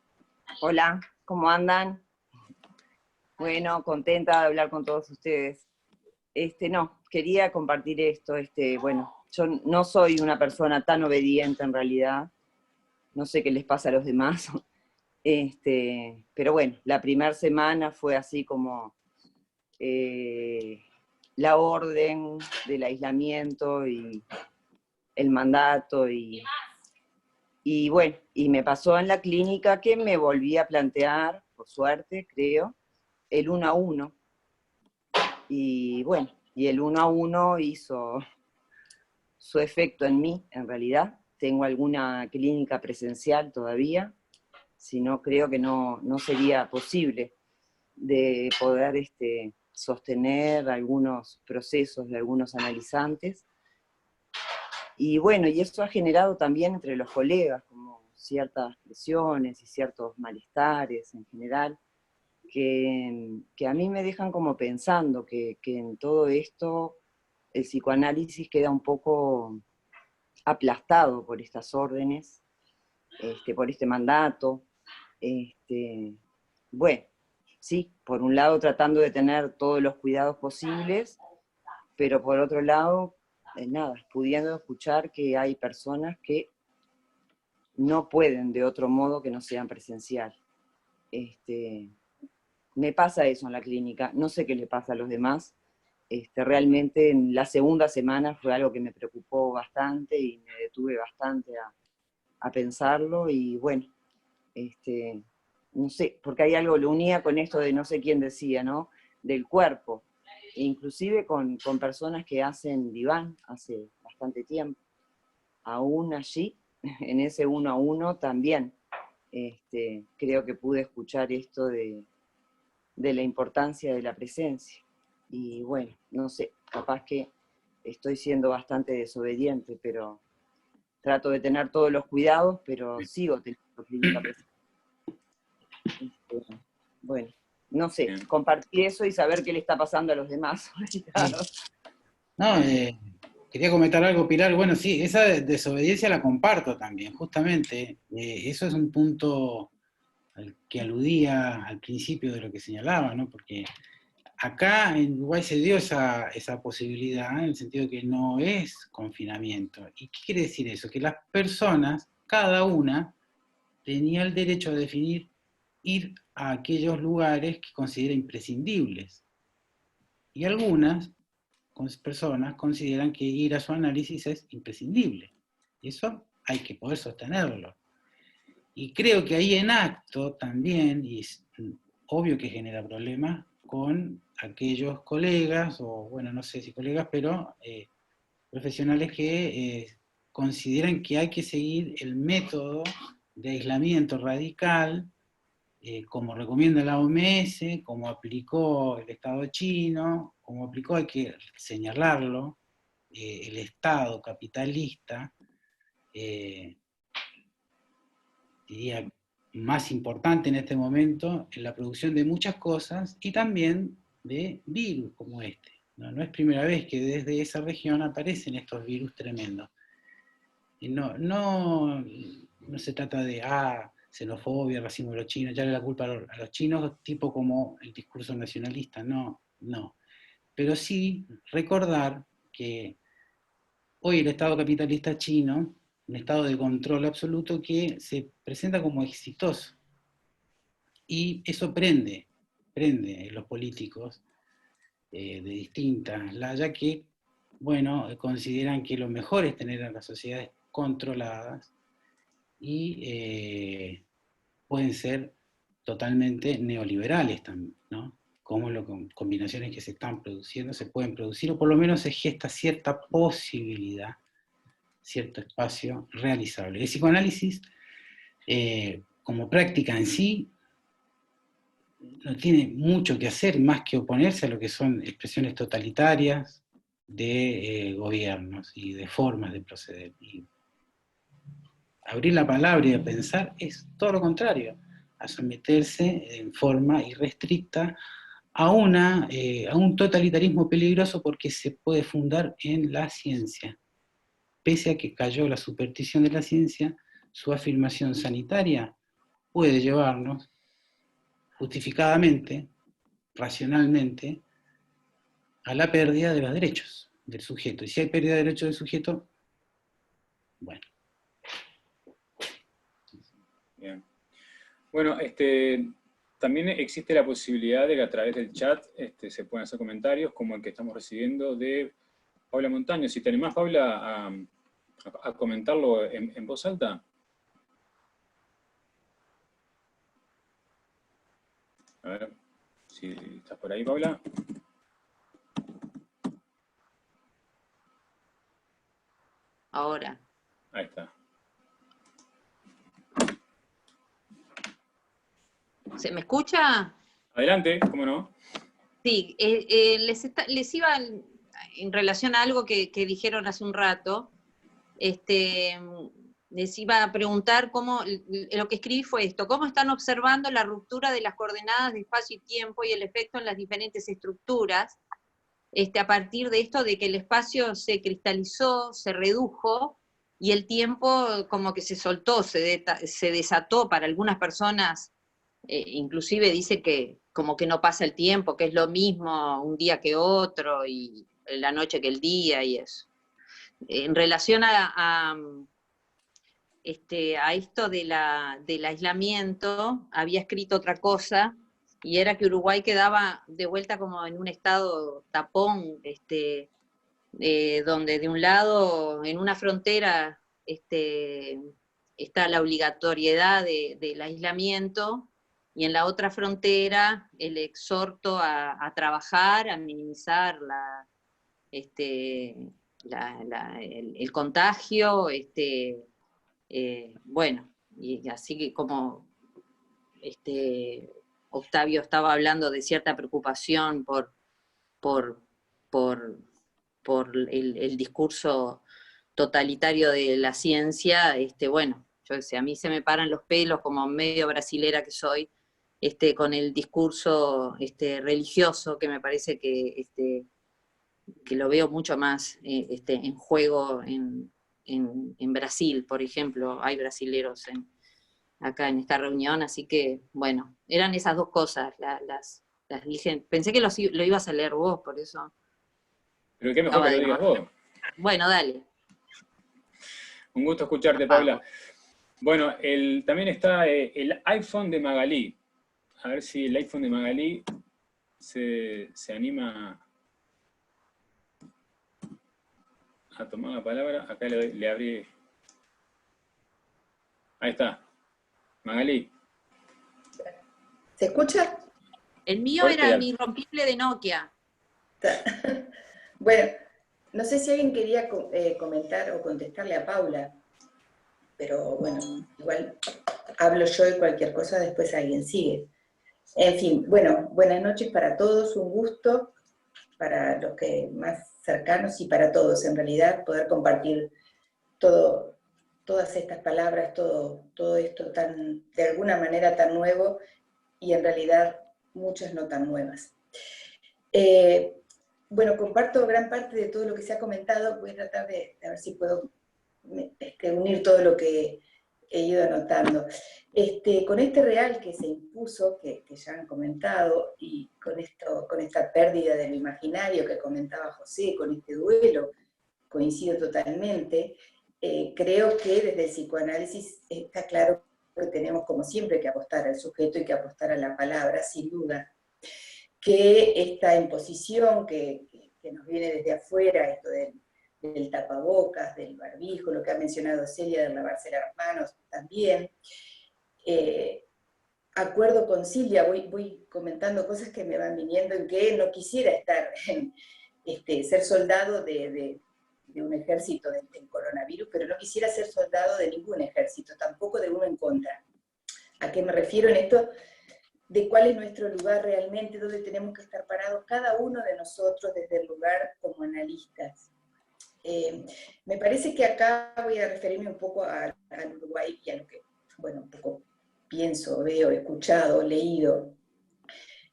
Speaker 12: Hola, ¿cómo andan? Bueno, contenta de hablar con todos ustedes. Quería compartir esto. Bueno, yo no soy una persona tan obediente en realidad. No sé qué les pasa a los demás. Pero bueno, la primera semana fue así como la orden del aislamiento y el mandato y bueno, y me pasó en la clínica que me volví a plantear, por suerte, creo, el 1 a 1. Y bueno, y el 1 a 1 hizo su efecto en mí, en realidad. Tengo alguna clínica presencial todavía, si no creo que no sería posible de poder sostener algunos procesos de algunos analizantes. Y bueno, y eso ha generado también entre los colegas como ciertas presiones y ciertos malestares en general, que a mí me dejan como pensando que en todo esto el psicoanálisis queda un poco aplastado por estas órdenes, por este mandato. Bueno, sí, por un lado tratando de tener todos los cuidados posibles, pero por otro lado, nada, pudiendo escuchar que hay personas que no pueden de otro modo que no sean presencial. Me pasa eso en la clínica, no sé qué le pasa a los demás. Realmente en la segunda semana fue algo que me preocupó bastante y me detuve bastante a pensarlo y bueno, no sé, porque hay algo, lo unía con esto de no sé quién decía, ¿no? Del cuerpo. inclusive con personas que hacen diván hace bastante tiempo. Aún allí, en ese 1 a 1 también, creo que pude escuchar esto de la importancia de la presencia. Y bueno, no sé, capaz que estoy siendo bastante desobediente, pero trato de tener todos los cuidados, pero sigo teniendo clínica presente. Bueno, no sé, compartir eso y saber qué le está pasando a los demás.
Speaker 6: No, quería comentar algo, Pilar. Bueno, sí, esa desobediencia la comparto también, justamente. Eso es un punto al que aludía al principio de lo que señalaba, ¿no? Porque acá en Uruguay se dio esa posibilidad, en el sentido de que no es confinamiento. ¿Y qué quiere decir eso? Que las personas, cada una, tenía el derecho a definir ir a aquellos lugares que considera imprescindibles. Y algunas personas consideran que ir a su análisis es imprescindible. Y eso hay que poder sostenerlo. Y creo que ahí en acto también, y es obvio que genera problemas, con aquellos colegas, o bueno, no sé si colegas, pero profesionales que consideran que hay que seguir el método de aislamiento radical, como recomienda la OMS, como aplicó el Estado chino, como aplicó, hay que señalarlo, el Estado capitalista, diría, más importante en este momento en la producción de muchas cosas y también de virus como este. No es primera vez que desde esa región aparecen estos virus tremendos. Y no se trata de xenofobia, racismo de los chinos, echarle la culpa a los chinos, tipo como el discurso nacionalista, no. Pero sí recordar que hoy el Estado capitalista chino, un estado de control absoluto que se presenta como exitoso. Y eso prende en los políticos de distintas layas que, bueno, consideran que lo mejor es tener a las sociedades controladas y pueden ser totalmente neoliberales también, ¿no? Como combinaciones que se están produciendo, se pueden producir, o por lo menos se gesta cierta posibilidad, cierto espacio realizable. El psicoanálisis, como práctica en sí, no tiene mucho que hacer más que oponerse a lo que son expresiones totalitarias de gobiernos y de formas de proceder. Y abrir la palabra y a pensar es todo lo contrario, a someterse en forma irrestricta a un totalitarismo peligroso porque se puede fundar en la ciencia. Pese a que cayó la superstición de la ciencia, su afirmación sanitaria puede llevarnos justificadamente, racionalmente, a la pérdida de los derechos del sujeto. Y si hay pérdida de derechos del sujeto, bueno.
Speaker 1: Bien. Bueno, también existe la posibilidad de que a través del chat se puedan hacer comentarios, como el que estamos recibiendo de Paula Montaño. Si te animás, Paula, a comentarlo en voz alta. A ver si estás por ahí, Paula.
Speaker 13: Ahora.
Speaker 1: Ahí está.
Speaker 13: ¿Se me escucha?
Speaker 1: Adelante, ¿cómo no?
Speaker 13: Sí, les iba, en relación a algo que dijeron hace un rato, les iba a preguntar lo que escribí fue esto: ¿cómo están observando la ruptura de las coordenadas de espacio y tiempo y el efecto en las diferentes estructuras, a partir de esto de que el espacio se cristalizó, se redujo, y el tiempo como que se soltó, se desató para algunas personas? Inclusive dice que como que no pasa el tiempo, que es lo mismo un día que otro, y la noche que el día, y eso. En relación a esto del aislamiento, había escrito otra cosa, y era que Uruguay quedaba de vuelta como en un estado tapón, donde de un lado, en una frontera, está la obligatoriedad del aislamiento, y en la otra frontera el exhorto a trabajar, a minimizar el contagio, bueno, y así que como Octavio estaba hablando de cierta preocupación por el discurso totalitario de la ciencia, bueno, yo qué sé, a mí se me paran los pelos como medio brasilera que soy, con el discurso religioso, que me parece que lo veo mucho más en juego en Brasil, por ejemplo. Hay brasileros acá en esta reunión, así que, bueno, eran esas dos cosas, las dije. Pensé que lo ibas a leer vos, por eso.
Speaker 1: Pero qué mejor que lo digas vos.
Speaker 13: Bueno, dale.
Speaker 1: Un gusto escucharte, Paula. Bueno, también está el iPhone de Magalí. A ver si el iPhone de Magalí se anima a tomar la palabra. Acá le abrí. Ahí está. Magalí.
Speaker 14: ¿Se escucha?
Speaker 13: El mío era mi rompible de Nokia.
Speaker 14: Bueno, no sé si alguien quería comentar o contestarle a Paula, pero bueno, igual hablo yo y cualquier cosa después alguien sigue. En fin, bueno, buenas noches para todos, un gusto para los que más cercanos y para todos en realidad, poder compartir todas estas palabras, todo esto de alguna manera tan nuevo y en realidad muchas no tan nuevas. Bueno, comparto gran parte de todo lo que se ha comentado, voy a tratar de ver si puedo unir todo lo que he ido anotando. Con este real que se impuso, que ya han comentado, y con esta pérdida del imaginario que comentaba José, con este duelo, coincido totalmente. Creo que desde el psicoanálisis está claro que tenemos como siempre que apostar al sujeto y que apostar a la palabra, sin duda. Que esta imposición que nos viene desde afuera, esto del tapabocas, del barbijo, lo que ha mencionado Celia de lavarse las manos también. Acuerdo con Silvia, voy comentando cosas que me van viniendo en que no quisiera estar ser soldado de un ejército del coronavirus, pero no quisiera ser soldado de ningún ejército, tampoco de uno en contra. ¿A qué me refiero en esto? De cuál es nuestro lugar realmente, dónde tenemos que estar parados cada uno de nosotros desde el lugar como analistas. Me parece que acá voy a referirme un poco al Uruguay y a lo que, bueno, un poco pienso, veo, escuchado, leído.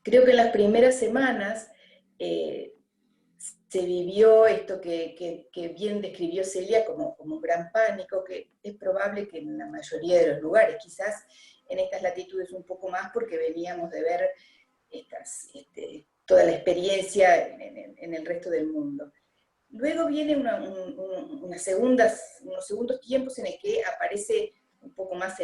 Speaker 14: Creo que en las primeras semanas se vivió esto que bien describió Celia como un gran pánico, que es probable que en la mayoría de los lugares, quizás en estas latitudes un poco más, porque veníamos de ver toda la experiencia en el resto del mundo. Luego viene unos segundos tiempos en el que aparece un poco más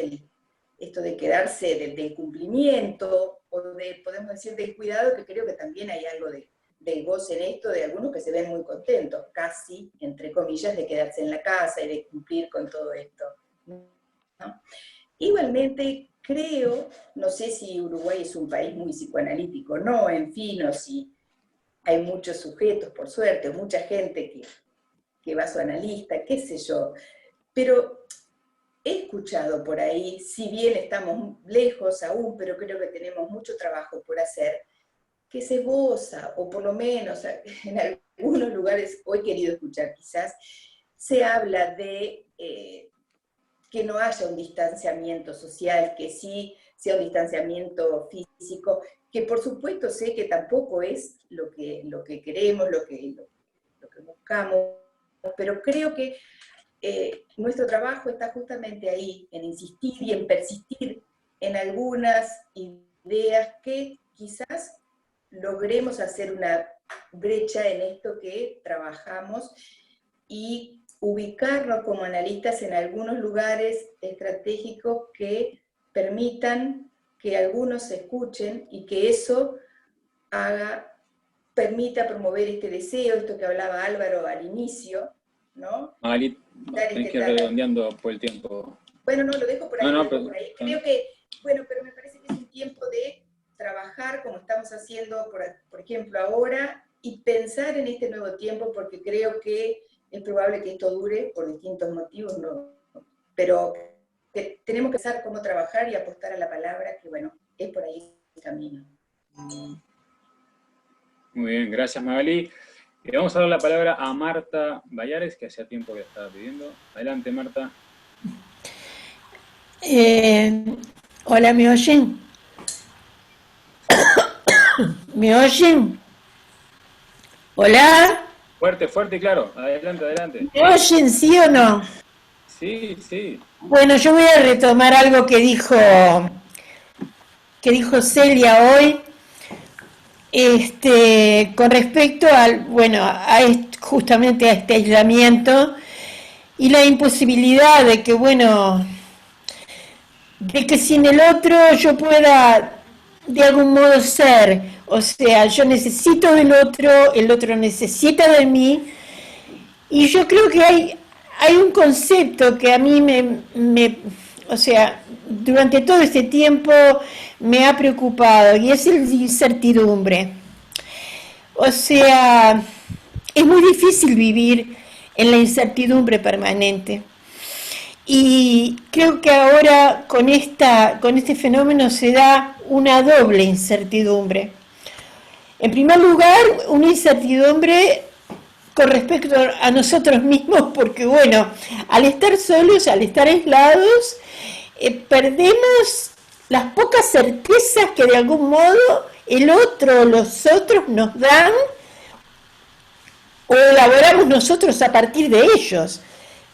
Speaker 14: esto de quedarse del cumplimiento, o podemos decir, del cuidado, que creo que también hay algo de goce en esto, de algunos que se ven muy contentos, casi, entre comillas, de quedarse en la casa y de cumplir con todo esto, ¿no? Igualmente, creo, no sé si Uruguay es un país muy psicoanalítico, no, en fin, o si hay muchos sujetos, por suerte, o mucha gente que va a su analista, qué sé yo, pero he escuchado por ahí, si bien estamos lejos aún, pero creo que tenemos mucho trabajo por hacer, que se goza, o por lo menos en algunos lugares, o he querido escuchar quizás, se habla de que no haya un distanciamiento social, que sí sea un distanciamiento físico, que por supuesto sé que tampoco es lo que queremos, lo que buscamos, pero creo que nuestro trabajo está justamente ahí, en insistir y en persistir en algunas ideas que quizás logremos hacer una brecha en esto que trabajamos y ubicarnos como analistas en algunos lugares estratégicos que permitan que algunos se escuchen y que eso permita promover este deseo, esto que hablaba Álvaro al inicio, ¿no?
Speaker 1: Magali, tenés que ir redondeando por el tiempo.
Speaker 14: Bueno, no, lo dejo por ahí.
Speaker 1: No,
Speaker 14: por ahí. Creo que, bueno, pero me parece que es un tiempo de trabajar como estamos haciendo, por ejemplo, ahora, y pensar en este nuevo tiempo, porque creo que es probable que esto dure por distintos motivos, ¿no? Pero tenemos que pensar cómo trabajar y apostar a la palabra, que bueno, es por ahí el camino.
Speaker 1: Muy bien, gracias Magali. Vamos a dar la palabra a Marta Bayares, que hacía tiempo que estaba pidiendo. Adelante, Marta.
Speaker 15: Hola, ¿me oyen? ¿Me oyen? Hola.
Speaker 1: Fuerte, fuerte y claro. Adelante, adelante.
Speaker 15: ¿Me oyen, sí o no?
Speaker 1: Sí, sí.
Speaker 15: Bueno, yo voy a retomar algo que dijo Celia hoy, con respecto al, justamente a este aislamiento y la imposibilidad de que, de que sin el otro yo pueda de algún modo ser, o sea, yo necesito del otro, el otro necesita de mí, y yo creo que hay un concepto que a mí o sea, durante todo este tiempo me ha preocupado, y es el de incertidumbre. O sea, es muy difícil vivir en la incertidumbre permanente. Y creo que ahora con este fenómeno se da una doble incertidumbre. En primer lugar, una incertidumbre con respecto a nosotros mismos, porque al estar solos, al estar aislados, perdemos las pocas certezas que de algún modo el otro o los otros nos dan o elaboramos nosotros a partir de ellos.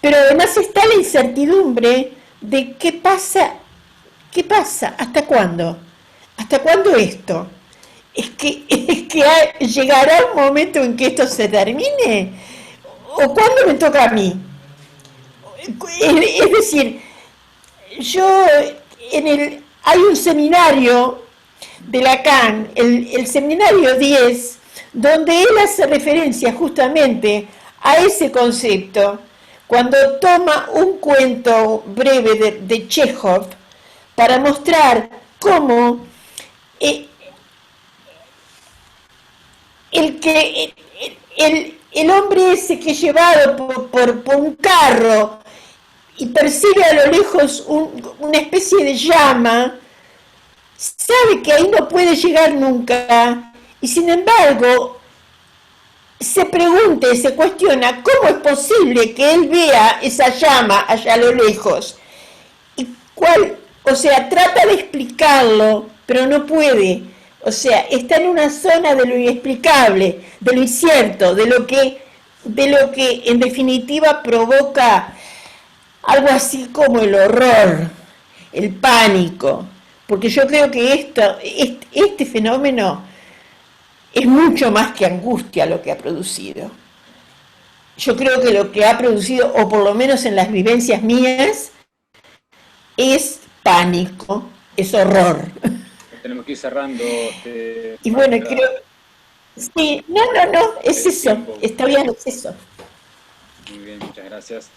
Speaker 15: Pero además está la incertidumbre de qué pasa, hasta cuándo esto. Es que llegará un momento en que esto se termine, o cuándo me toca a mí. Es decir, hay un seminario de Lacan, el seminario 10, donde él hace referencia justamente a ese concepto, cuando toma un cuento breve de Chekhov para mostrar cómo el hombre ese que es llevado por un carro y percibe a lo lejos una especie de llama, sabe que ahí no puede llegar nunca, y sin embargo se pregunta y se cuestiona cómo es posible que él vea esa llama allá a lo lejos. O sea, trata de explicarlo, pero no puede. O sea, está en una zona de lo inexplicable, de lo incierto, de lo que en definitiva provoca algo así como el horror, el pánico. Porque yo creo que este fenómeno es mucho más que angustia lo que ha producido. Yo creo que lo que ha producido, o por lo menos en las vivencias mías, es pánico, es horror.
Speaker 1: Tenemos que ir cerrando.
Speaker 15: Y bueno, creo... Sí, no, es eso, está bien, es eso.
Speaker 1: Muy bien, muchas gracias.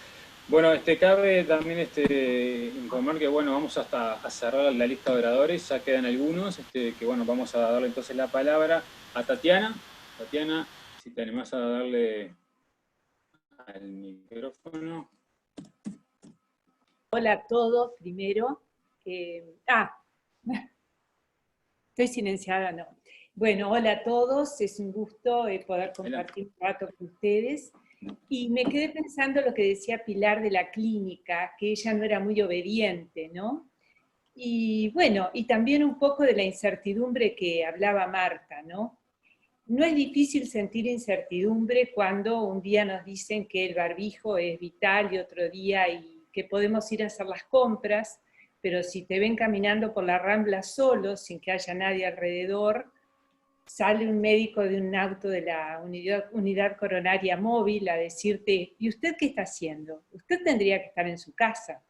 Speaker 1: Bueno, cabe también informar que vamos a cerrar la lista de oradores, ya quedan algunos, vamos a darle entonces la palabra a Tatiana. Tatiana, si te animás a darle al micrófono.
Speaker 16: Hola a todos, primero. Estoy silenciada, no. Bueno, hola a todos, es un gusto poder compartir un rato con ustedes. Y me quedé pensando lo que decía Pilar de la clínica, que ella no era muy obediente, ¿no? Y bueno, y también un poco de la incertidumbre que hablaba Marta, ¿no? No es difícil sentir incertidumbre cuando un día nos dicen que el barbijo es vital y otro día y que podemos ir a hacer las compras, pero si te ven caminando por la Rambla solo, sin que haya nadie alrededor, sale un médico de un auto de la unidad coronaria móvil a decirte, ¿y usted qué está haciendo? Usted tendría que estar en su casa.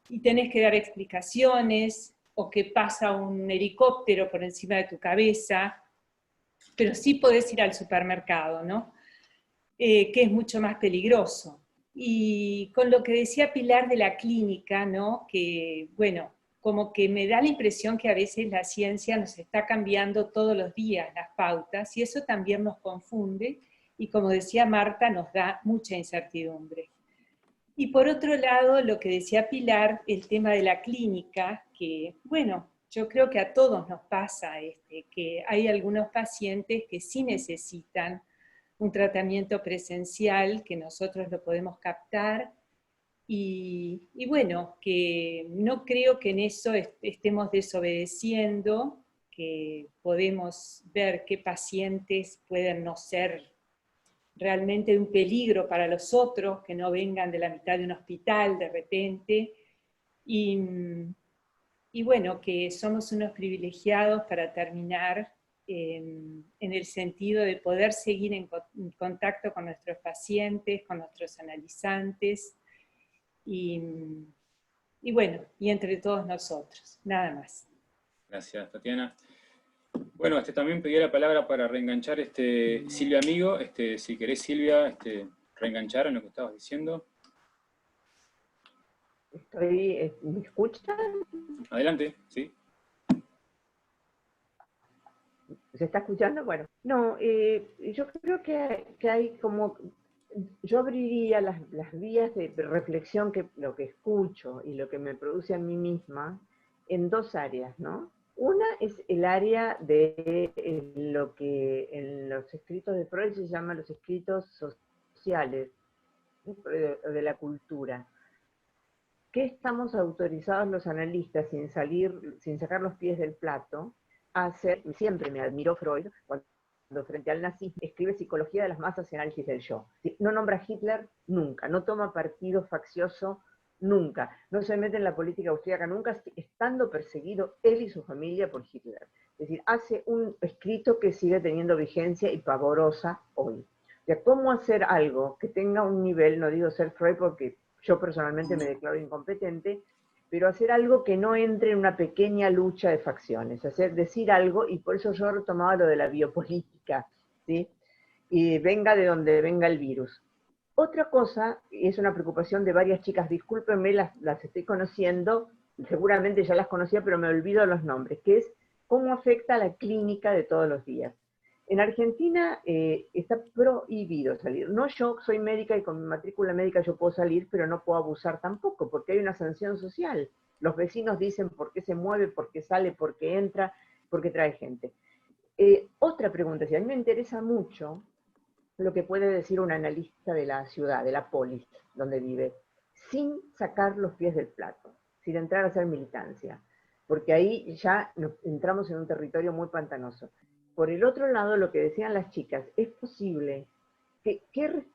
Speaker 16: Y tenés que dar explicaciones, o que pasa un helicóptero por encima de tu cabeza, pero sí podés ir al supermercado, ¿no? Que es mucho más peligroso. Y con lo que decía Pilar de la clínica, ¿no? Que, bueno, como que me da la impresión que a veces la ciencia nos está cambiando todos los días las pautas, y eso también nos confunde, y como decía Marta, nos da mucha incertidumbre. Y por otro lado, lo que decía Pilar, el tema de la clínica, que bueno, yo creo que a todos nos pasa, que hay algunos pacientes que sí necesitan un tratamiento presencial, que nosotros lo podemos captar, y bueno, que no creo que en eso estemos desobedeciendo, que podemos ver qué pacientes pueden no ser realmente un peligro para los otros, que no vengan de la mitad de un hospital de repente, y bueno, que somos unos privilegiados para terminar en el sentido de poder seguir en contacto con nuestros pacientes, con nuestros analizantes, y bueno, y entre todos nosotros, nada más.
Speaker 1: Gracias, Tatiana. Bueno, también pedí la palabra para reenganchar Silvia Amigo. Si querés, Silvia, reenganchar en lo que estabas diciendo.
Speaker 10: ¿Me escuchan?
Speaker 1: Adelante, sí.
Speaker 10: ¿Se está escuchando? Bueno, no, yo creo que hay como, yo abriría las vías de reflexión, que lo que escucho y lo que me produce a mí misma, en dos áreas, ¿no? Una es el área de lo que en los escritos de Freud se llama los escritos sociales, de la cultura. ¿Qué estamos autorizados los analistas, sin sacar los pies del plato, a hacer? Siempre me admiró Freud, cuando frente al nazismo escribe Psicología de las masas y análisis del yo. No nombra a Hitler nunca, no toma partido faccioso nunca, no se mete en la política austríaca nunca, estando perseguido él y su familia por Hitler. Es decir, hace un escrito que sigue teniendo vigencia y pavorosa hoy. O sea, ¿cómo hacer algo que tenga un nivel, no digo ser Freud porque yo personalmente me declaro incompetente, pero hacer algo que no entre en una pequeña lucha de facciones, decir algo, y por eso yo retomaba lo de la biopolítica, ¿sí? Y venga de donde venga el virus. Otra cosa, y es una preocupación de varias chicas, discúlpenme, las estoy conociendo, seguramente ya las conocía, pero me olvido los nombres, que es cómo afecta a la clínica de todos los días. En Argentina está prohibido salir. No, yo soy médica y con mi matrícula médica yo puedo salir, pero no puedo abusar tampoco, porque hay una sanción social. Los vecinos dicen por qué se mueve, por qué sale, por qué entra, por qué trae gente. Otra pregunta, si a mí me interesa mucho lo que puede decir un analista de la ciudad, de la polis, donde vive, sin sacar los pies del plato, sin entrar a hacer militancia, porque ahí ya entramos en un territorio muy pantanoso. Por el otro lado, lo que decían las chicas, es posible es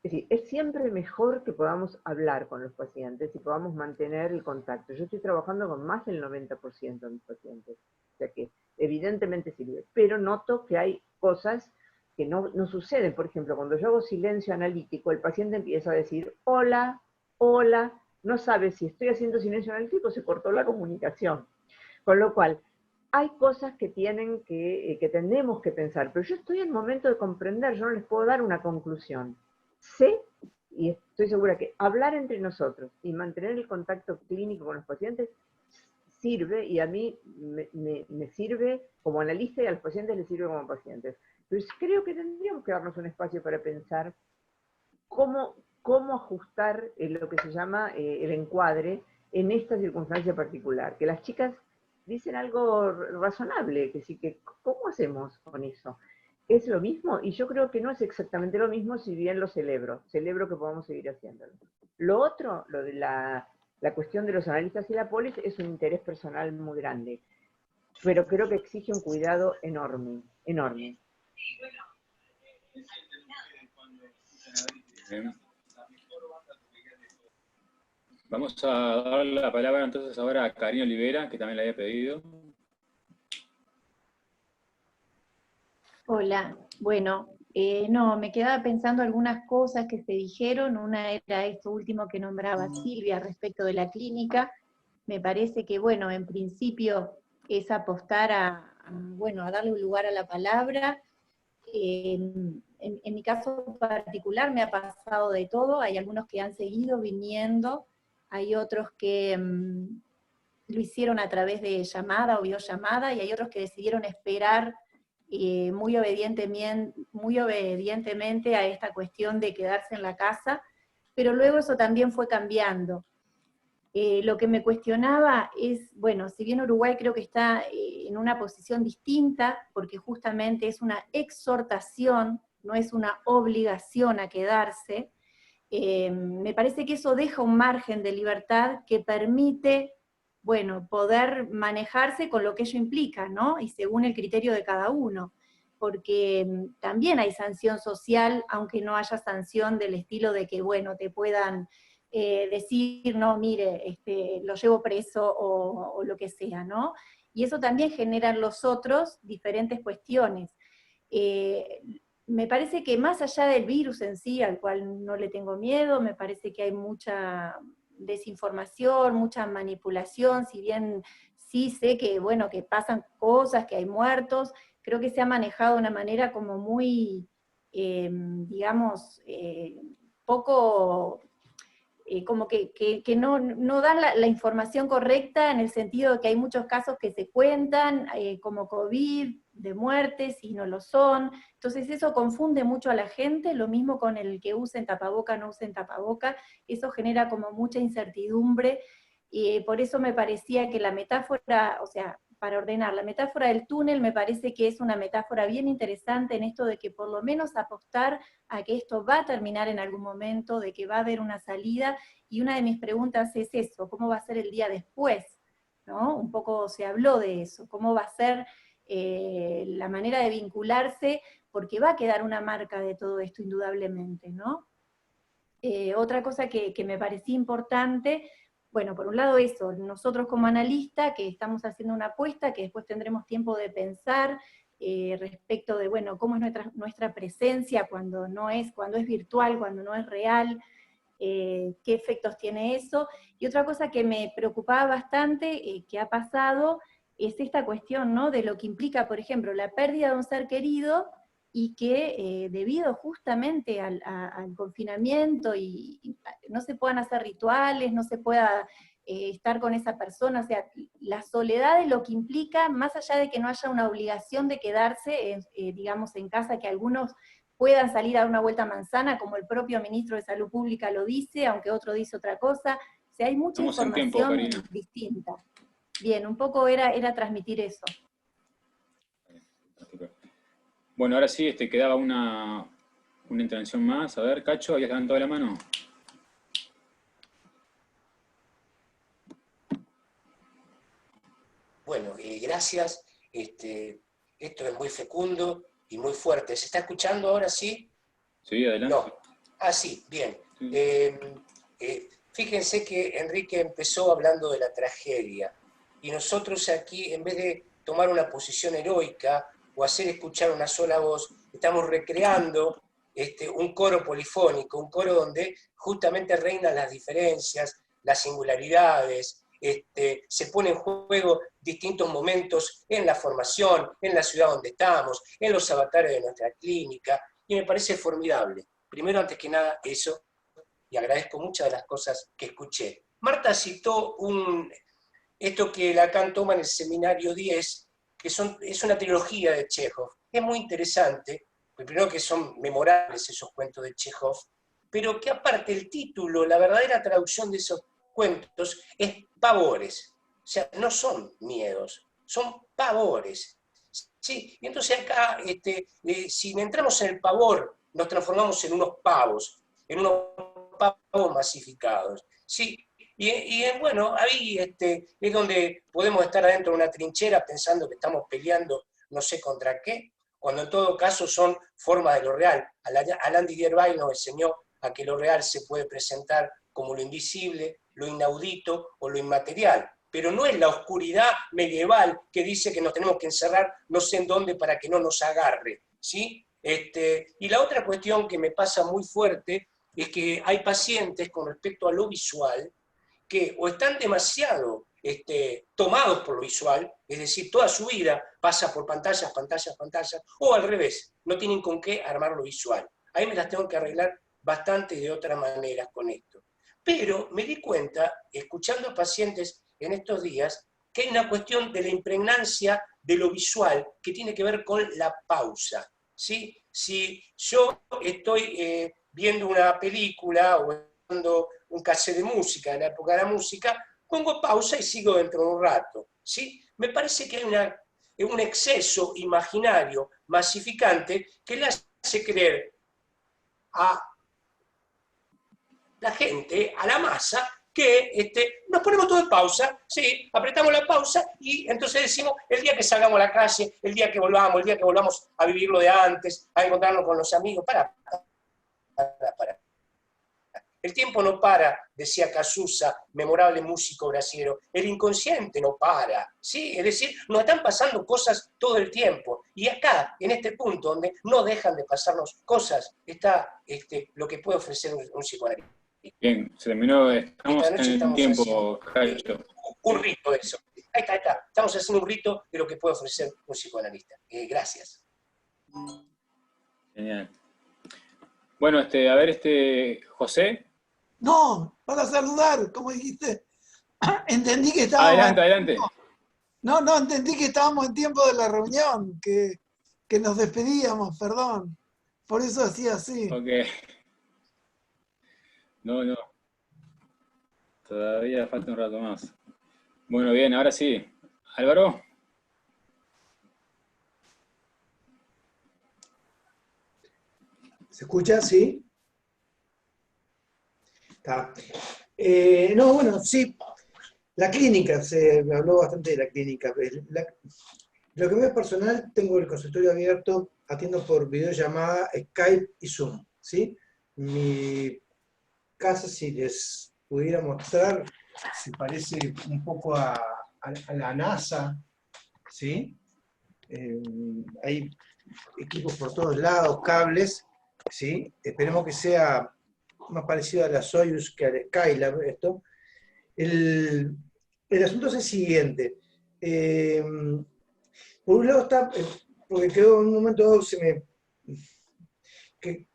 Speaker 10: decir, es siempre mejor que podamos hablar con los pacientes y podamos mantener el contacto. Yo estoy trabajando con más del 90% de mis pacientes, o sea que evidentemente sirve, pero noto que hay cosas que no suceden. Por ejemplo, cuando yo hago silencio analítico, el paciente empieza a decir, hola, hola, no sabe si estoy haciendo silencio analítico, se cortó la comunicación. Con lo cual, hay cosas que tenemos que pensar, pero yo estoy en el momento de comprender, yo no les puedo dar una conclusión. Sé, y estoy segura que hablar entre nosotros y mantener el contacto clínico con los pacientes sirve, y a mí me sirve como analista y a los pacientes les sirve como pacientes. Pero creo que tendríamos que darnos un espacio para pensar cómo ajustar lo que se llama el encuadre en esta circunstancia particular, que las chicas dicen algo razonable, que sí, que ¿cómo hacemos con eso? ¿Es lo mismo? Y yo creo que no es exactamente lo mismo, si bien lo celebro que podamos seguir haciéndolo. Lo otro, lo de la cuestión de los analistas y la polis, es un interés personal muy grande, pero creo que exige un cuidado enorme, enorme.
Speaker 1: Bien. Vamos a dar la palabra entonces ahora a Karina Olivera, que también la había pedido.
Speaker 15: Hola, bueno, no, me quedaba pensando algunas cosas que se dijeron. Una era esto último que nombraba Silvia respecto de la clínica. Me parece que, bueno, en principio es apostar a darle un lugar a la palabra. En mi caso particular me ha pasado de todo. Hay algunos que han seguido viniendo, hay otros que
Speaker 17: lo hicieron a través de llamada o videollamada, y hay otros que decidieron esperar muy obedientemente a esta cuestión de quedarse en la casa, pero luego eso también fue cambiando. Lo que me cuestionaba es, bueno, si bien Uruguay creo que está en una posición distinta, porque justamente es una exhortación, no es una obligación a quedarse, me parece que eso deja un margen de libertad que permite, bueno, poder manejarse con lo que ello implica, ¿no? Y según el criterio de cada uno, porque también hay sanción social, aunque no haya sanción del estilo de que, bueno, te puedan decir, no, mire, lo llevo preso o lo que sea, ¿no? Y eso también genera en los otros diferentes cuestiones. Me parece que más allá del virus en sí, al cual no le tengo miedo, me parece que hay mucha desinformación, mucha manipulación, si bien sí sé que, bueno, que pasan cosas, que hay muertos, creo que se ha manejado de una manera como muy, digamos, poco... como que no dan la información correcta, en el sentido de que hay muchos casos que se cuentan, como COVID, de muertes, y no lo son. Entonces eso confunde mucho a la gente, lo mismo con el que usen tapaboca, no usen tapaboca, eso genera como mucha incertidumbre, y por eso me parecía que la metáfora, o sea, para ordenar, la metáfora del túnel me parece que es una metáfora bien interesante en esto de que por lo menos apostar a que esto va a terminar en algún momento, de que va a haber una salida, y una de mis preguntas es eso, ¿cómo va a ser el día después? ¿No? Un poco se habló de eso, ¿cómo va a ser la manera de vincularse? Porque va a quedar una marca de todo esto indudablemente, ¿no? Otra cosa que me parecía importante, bueno, por un lado eso, nosotros como analistas que estamos haciendo una apuesta, que después tendremos tiempo de pensar respecto de, bueno, cómo es nuestra presencia cuando es virtual, cuando no es real, qué efectos tiene eso. Y otra cosa que me preocupaba bastante, que ha pasado, es esta cuestión, ¿no?, de lo que implica, por ejemplo, la pérdida de un ser querido, y que debido justamente al confinamiento y no se puedan hacer rituales, no se pueda estar con esa persona, o sea, la soledad es lo que implica, más allá de que no haya una obligación de quedarse, digamos, en casa, que algunos puedan salir a dar una vuelta a manzana, como el propio ministro de Salud Pública lo dice, aunque otro dice otra cosa, o sea, hay mucha información distinta. Bien, un poco era transmitir eso.
Speaker 1: Bueno, ahora sí, quedaba una intervención más. A ver, Cacho, ¿habías levantado la mano?
Speaker 5: Bueno, gracias. Esto es muy fecundo y muy fuerte. ¿Se está escuchando ahora sí?
Speaker 1: Sí, adelante.
Speaker 5: No. Ah, sí, bien. Fíjense que Enrique empezó hablando de la tragedia, y nosotros aquí, en vez de tomar una posición heroica o hacer escuchar una sola voz, estamos recreando un coro polifónico, un coro donde justamente reinan las diferencias, las singularidades, se ponen en juego distintos momentos en la formación, en la ciudad donde estamos, en los avatares de nuestra clínica, y me parece formidable. Primero, antes que nada, eso, y agradezco muchas de las cosas que escuché. Marta citó esto que Lacan toma en el seminario 10, que es una trilogía de Chekhov. Es muy interesante, primero que son memorables esos cuentos de Chekhov, pero que aparte el título, la verdadera traducción de esos cuentos es pavores. O sea, no son miedos, son pavores. ¿Sí? Y entonces acá, si entramos en el pavor, nos transformamos en unos pavos masificados. ¿Sí? Y bueno, ahí es donde podemos estar adentro de una trinchera pensando que estamos peleando no sé contra qué, cuando en todo caso son formas de lo real. Alain Didier-Weill nos enseñó a que lo real se puede presentar como lo invisible, lo inaudito o lo inmaterial, pero no es la oscuridad medieval que dice que nos tenemos que encerrar no sé en dónde para que no nos agarre, ¿sí? Y la otra cuestión que me pasa muy fuerte es que hay pacientes con respecto a lo visual que o están demasiado tomados por lo visual, es decir, toda su vida pasa por pantallas, pantallas, pantallas, o al revés, no tienen con qué armar lo visual. Ahí me las tengo que arreglar bastante de otra manera con esto. Pero me di cuenta, escuchando a pacientes en estos días que hay una cuestión de la impregnancia de lo visual que tiene que ver con la pausa, ¿sí? Si yo estoy viendo una película o viendo un cassette de música, en la época de la música, pongo pausa y sigo dentro de un rato, ¿sí? Me parece que hay un exceso imaginario masificante que le hace creer a la gente, a la masa, que nos ponemos todo en pausa, ¿sí? Apretamos la pausa y entonces decimos el día que salgamos a la calle, el día que volvamos a vivir lo de antes, a encontrarnos con los amigos. Para. El tiempo no para, decía Cazuza, memorable músico brasileño. El inconsciente no para, ¿sí? Es decir, nos están pasando cosas todo el tiempo. Y acá, en este punto donde no dejan de pasarnos cosas, está lo que puede ofrecer un psicoanalista.
Speaker 1: Bien, se terminó, estamos en el tiempo, Cacho.
Speaker 5: Un rito de eso. Ahí está. Estamos haciendo un rito de lo que puede ofrecer un psicoanalista. Gracias.
Speaker 1: Genial. Bueno, a ver, José.
Speaker 9: No, para saludar, como dijiste. Entendí que estábamos...
Speaker 1: Adelante.
Speaker 9: No, entendí que estábamos en tiempo de la reunión, que nos despedíamos, perdón. Por eso hacía así.
Speaker 1: Ok. No. Todavía falta un rato más. Bueno, bien, ahora sí. Álvaro.
Speaker 4: ¿Se escucha? ¿Sí? Está. No, bueno, sí. La clínica, se habló bastante de la clínica. Lo que me es personal, tengo el consultorio abierto, atiendo por videollamada, Skype y Zoom, ¿sí? Mi casa, si les pudiera mostrar, se parece un poco a la NASA, ¿sí? Hay equipos por todos lados, cables, ¿sí? Esperemos que sea más parecido a la Soyuz que al Skylab esto. El asunto es el siguiente. Por un lado está, porque quedó en un momento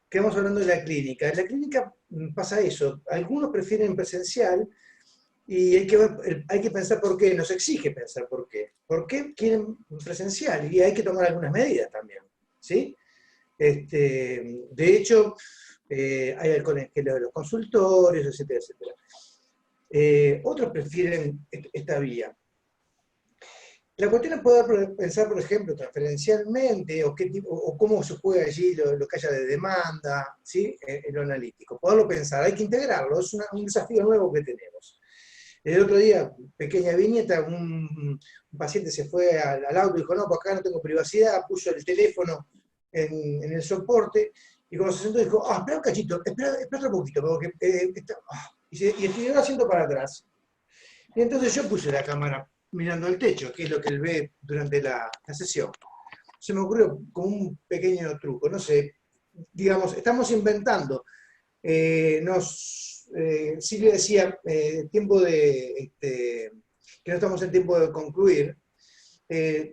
Speaker 4: quedamos hablando de la clínica. En la clínica pasa eso. Algunos prefieren presencial y hay que pensar por qué. Nos exige pensar por qué. ¿Por qué quieren presencial? Y hay que tomar algunas medidas también, ¿sí? De hecho, hay alcohol en gel de los consultorios, etcétera, etcétera. Otros prefieren esta vía. La cuestión es poder pensar, por ejemplo, transferencialmente, o cómo se juega allí lo que haya de demanda, ¿sí? En lo analítico. Poderlo pensar, hay que integrarlo, es un desafío nuevo que tenemos. El otro día, pequeña viñeta, un paciente se fue al auto y dijo, no, pues acá no tengo privacidad, puso el teléfono en el soporte, y cuando se sentó dijo, espera un cachito, espera otro poquito, porque y estiró el asiento para atrás. Y entonces yo puse la cámara mirando el techo, que es lo que él ve durante la sesión. Se me ocurrió como un pequeño truco, no sé, digamos, estamos inventando. Silvia decía, tiempo de, que no estamos en tiempo de concluir.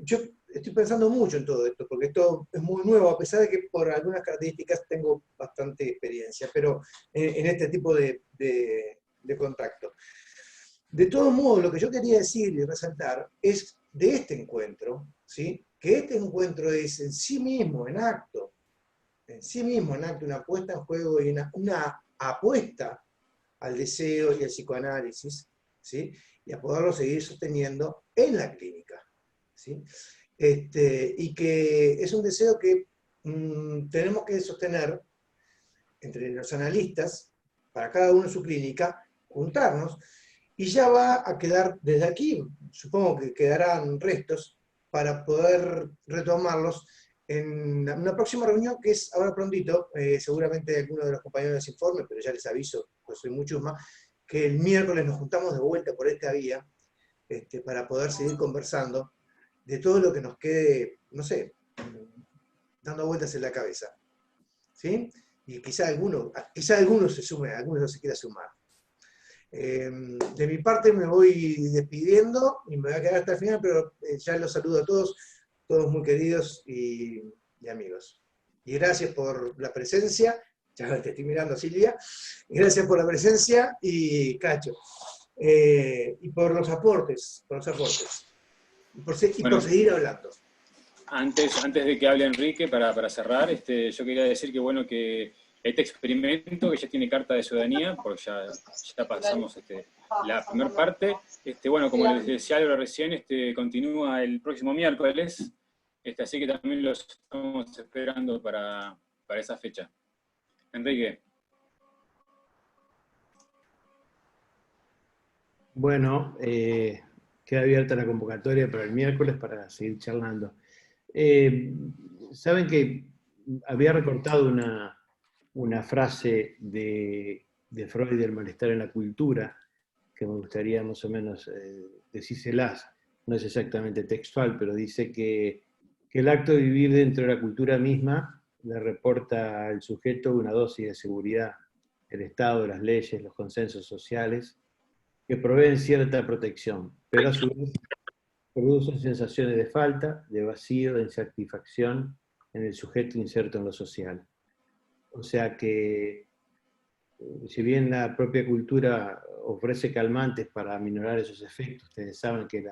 Speaker 4: Yo estoy pensando mucho en todo esto, porque esto es muy nuevo, a pesar de que por algunas características tengo bastante experiencia, pero en este tipo de contacto. De todos modos, lo que yo quería decir y resaltar es de este encuentro, ¿sí? Que este encuentro es en sí mismo, en acto, una puesta en juego y una apuesta al deseo y al psicoanálisis, ¿sí? Y a poderlo seguir sosteniendo en la clínica, ¿sí? Y que es un deseo que tenemos que sostener entre los analistas, para cada uno en su clínica, juntarnos, y ya va a quedar desde aquí, supongo que quedarán restos, para poder retomarlos en una próxima reunión que es ahora prontito, seguramente algunos de los compañeros les informe, pero ya les aviso, pues soy muy chusma, que el miércoles nos juntamos de vuelta por esta vía, para poder seguir conversando de todo lo que nos quede, no sé, dando vueltas en la cabeza, ¿sí? Y quizá alguno se sume, alguno se quiera sumar. De mi parte me voy despidiendo y me voy a quedar hasta el final, pero ya los saludo a todos muy queridos y amigos. Y gracias por la presencia, ya te estoy mirando, Silvia, gracias por la presencia y Cacho, y por los aportes, y por seguir hablando.
Speaker 1: Antes de que hable Enrique, para cerrar, yo quería decir que bueno que este experimento, que ya tiene carta de ciudadanía, porque ya pasamos la primera parte, bueno, como les decía Álvaro recién, continúa el próximo miércoles, así que también los estamos esperando para esa fecha. Enrique.
Speaker 2: Bueno, queda abierta la convocatoria para el miércoles para seguir charlando. Saben que había recortado una frase de Freud del malestar en la cultura, que me gustaría más o menos decírselas, no es exactamente textual, pero dice que el acto de vivir dentro de la cultura misma le reporta al sujeto una dosis de seguridad, el Estado, las leyes, los consensos sociales, que proveen cierta protección, pero a su vez producen sensaciones de falta, de vacío, de insatisfacción en el sujeto inserto en lo social. O sea que, si bien la propia cultura ofrece calmantes para aminorar esos efectos, ustedes saben que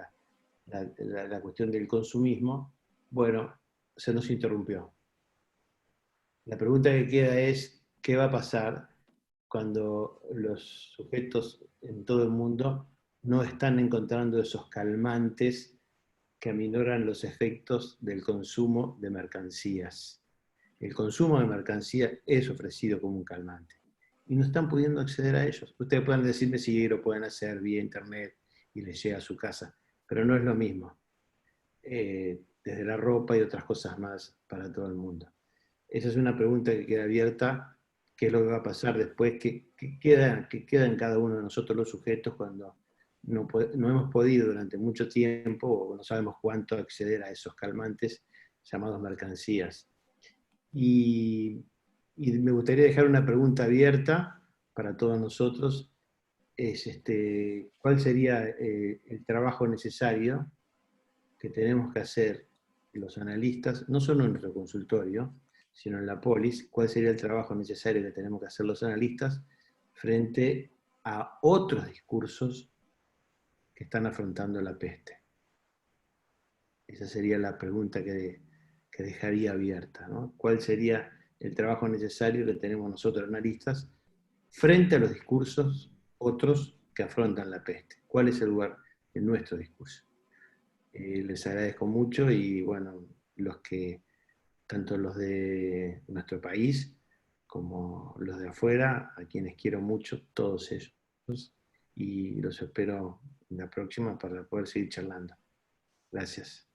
Speaker 2: la cuestión del consumismo, bueno, se nos interrumpió. La pregunta que queda es, ¿qué va a pasar cuando los sujetos en todo el mundo no están encontrando esos calmantes que aminoran los efectos del consumo de mercancías? El consumo de mercancías es ofrecido como un calmante. Y no están pudiendo acceder a ellos. Ustedes pueden decirme si lo pueden hacer vía internet y les llega a su casa, pero no es lo mismo. Desde la ropa y otras cosas más para todo el mundo. Esa es una pregunta que queda abierta. ¿Qué es lo que va a pasar después? ¿Qué queda en cada uno de nosotros los sujetos cuando no hemos podido durante mucho tiempo, o no sabemos cuánto, acceder a esos calmantes llamados mercancías? Y me gustaría dejar una pregunta abierta para todos nosotros. ¿Cuál sería el trabajo necesario que tenemos que hacer los analistas, no solo en nuestro consultorio, sino en la polis? ¿Cuál sería el trabajo necesario que tenemos que hacer los analistas frente a otros discursos que están afrontando la peste? Esa sería la pregunta que dejaría abierta, ¿no? ¿Cuál sería el trabajo necesario que tenemos nosotros analistas frente a los discursos otros que afrontan la peste? ¿Cuál es el lugar de nuestro discurso? Les agradezco mucho y bueno, tanto los de nuestro país como los de afuera, a quienes quiero mucho, todos ellos, y los espero en la próxima para poder seguir charlando. Gracias.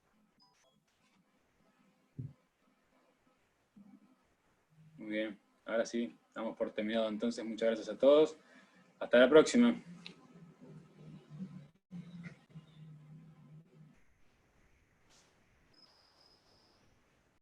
Speaker 1: Muy bien, ahora sí, estamos por terminado entonces. Muchas gracias a todos. Hasta la próxima.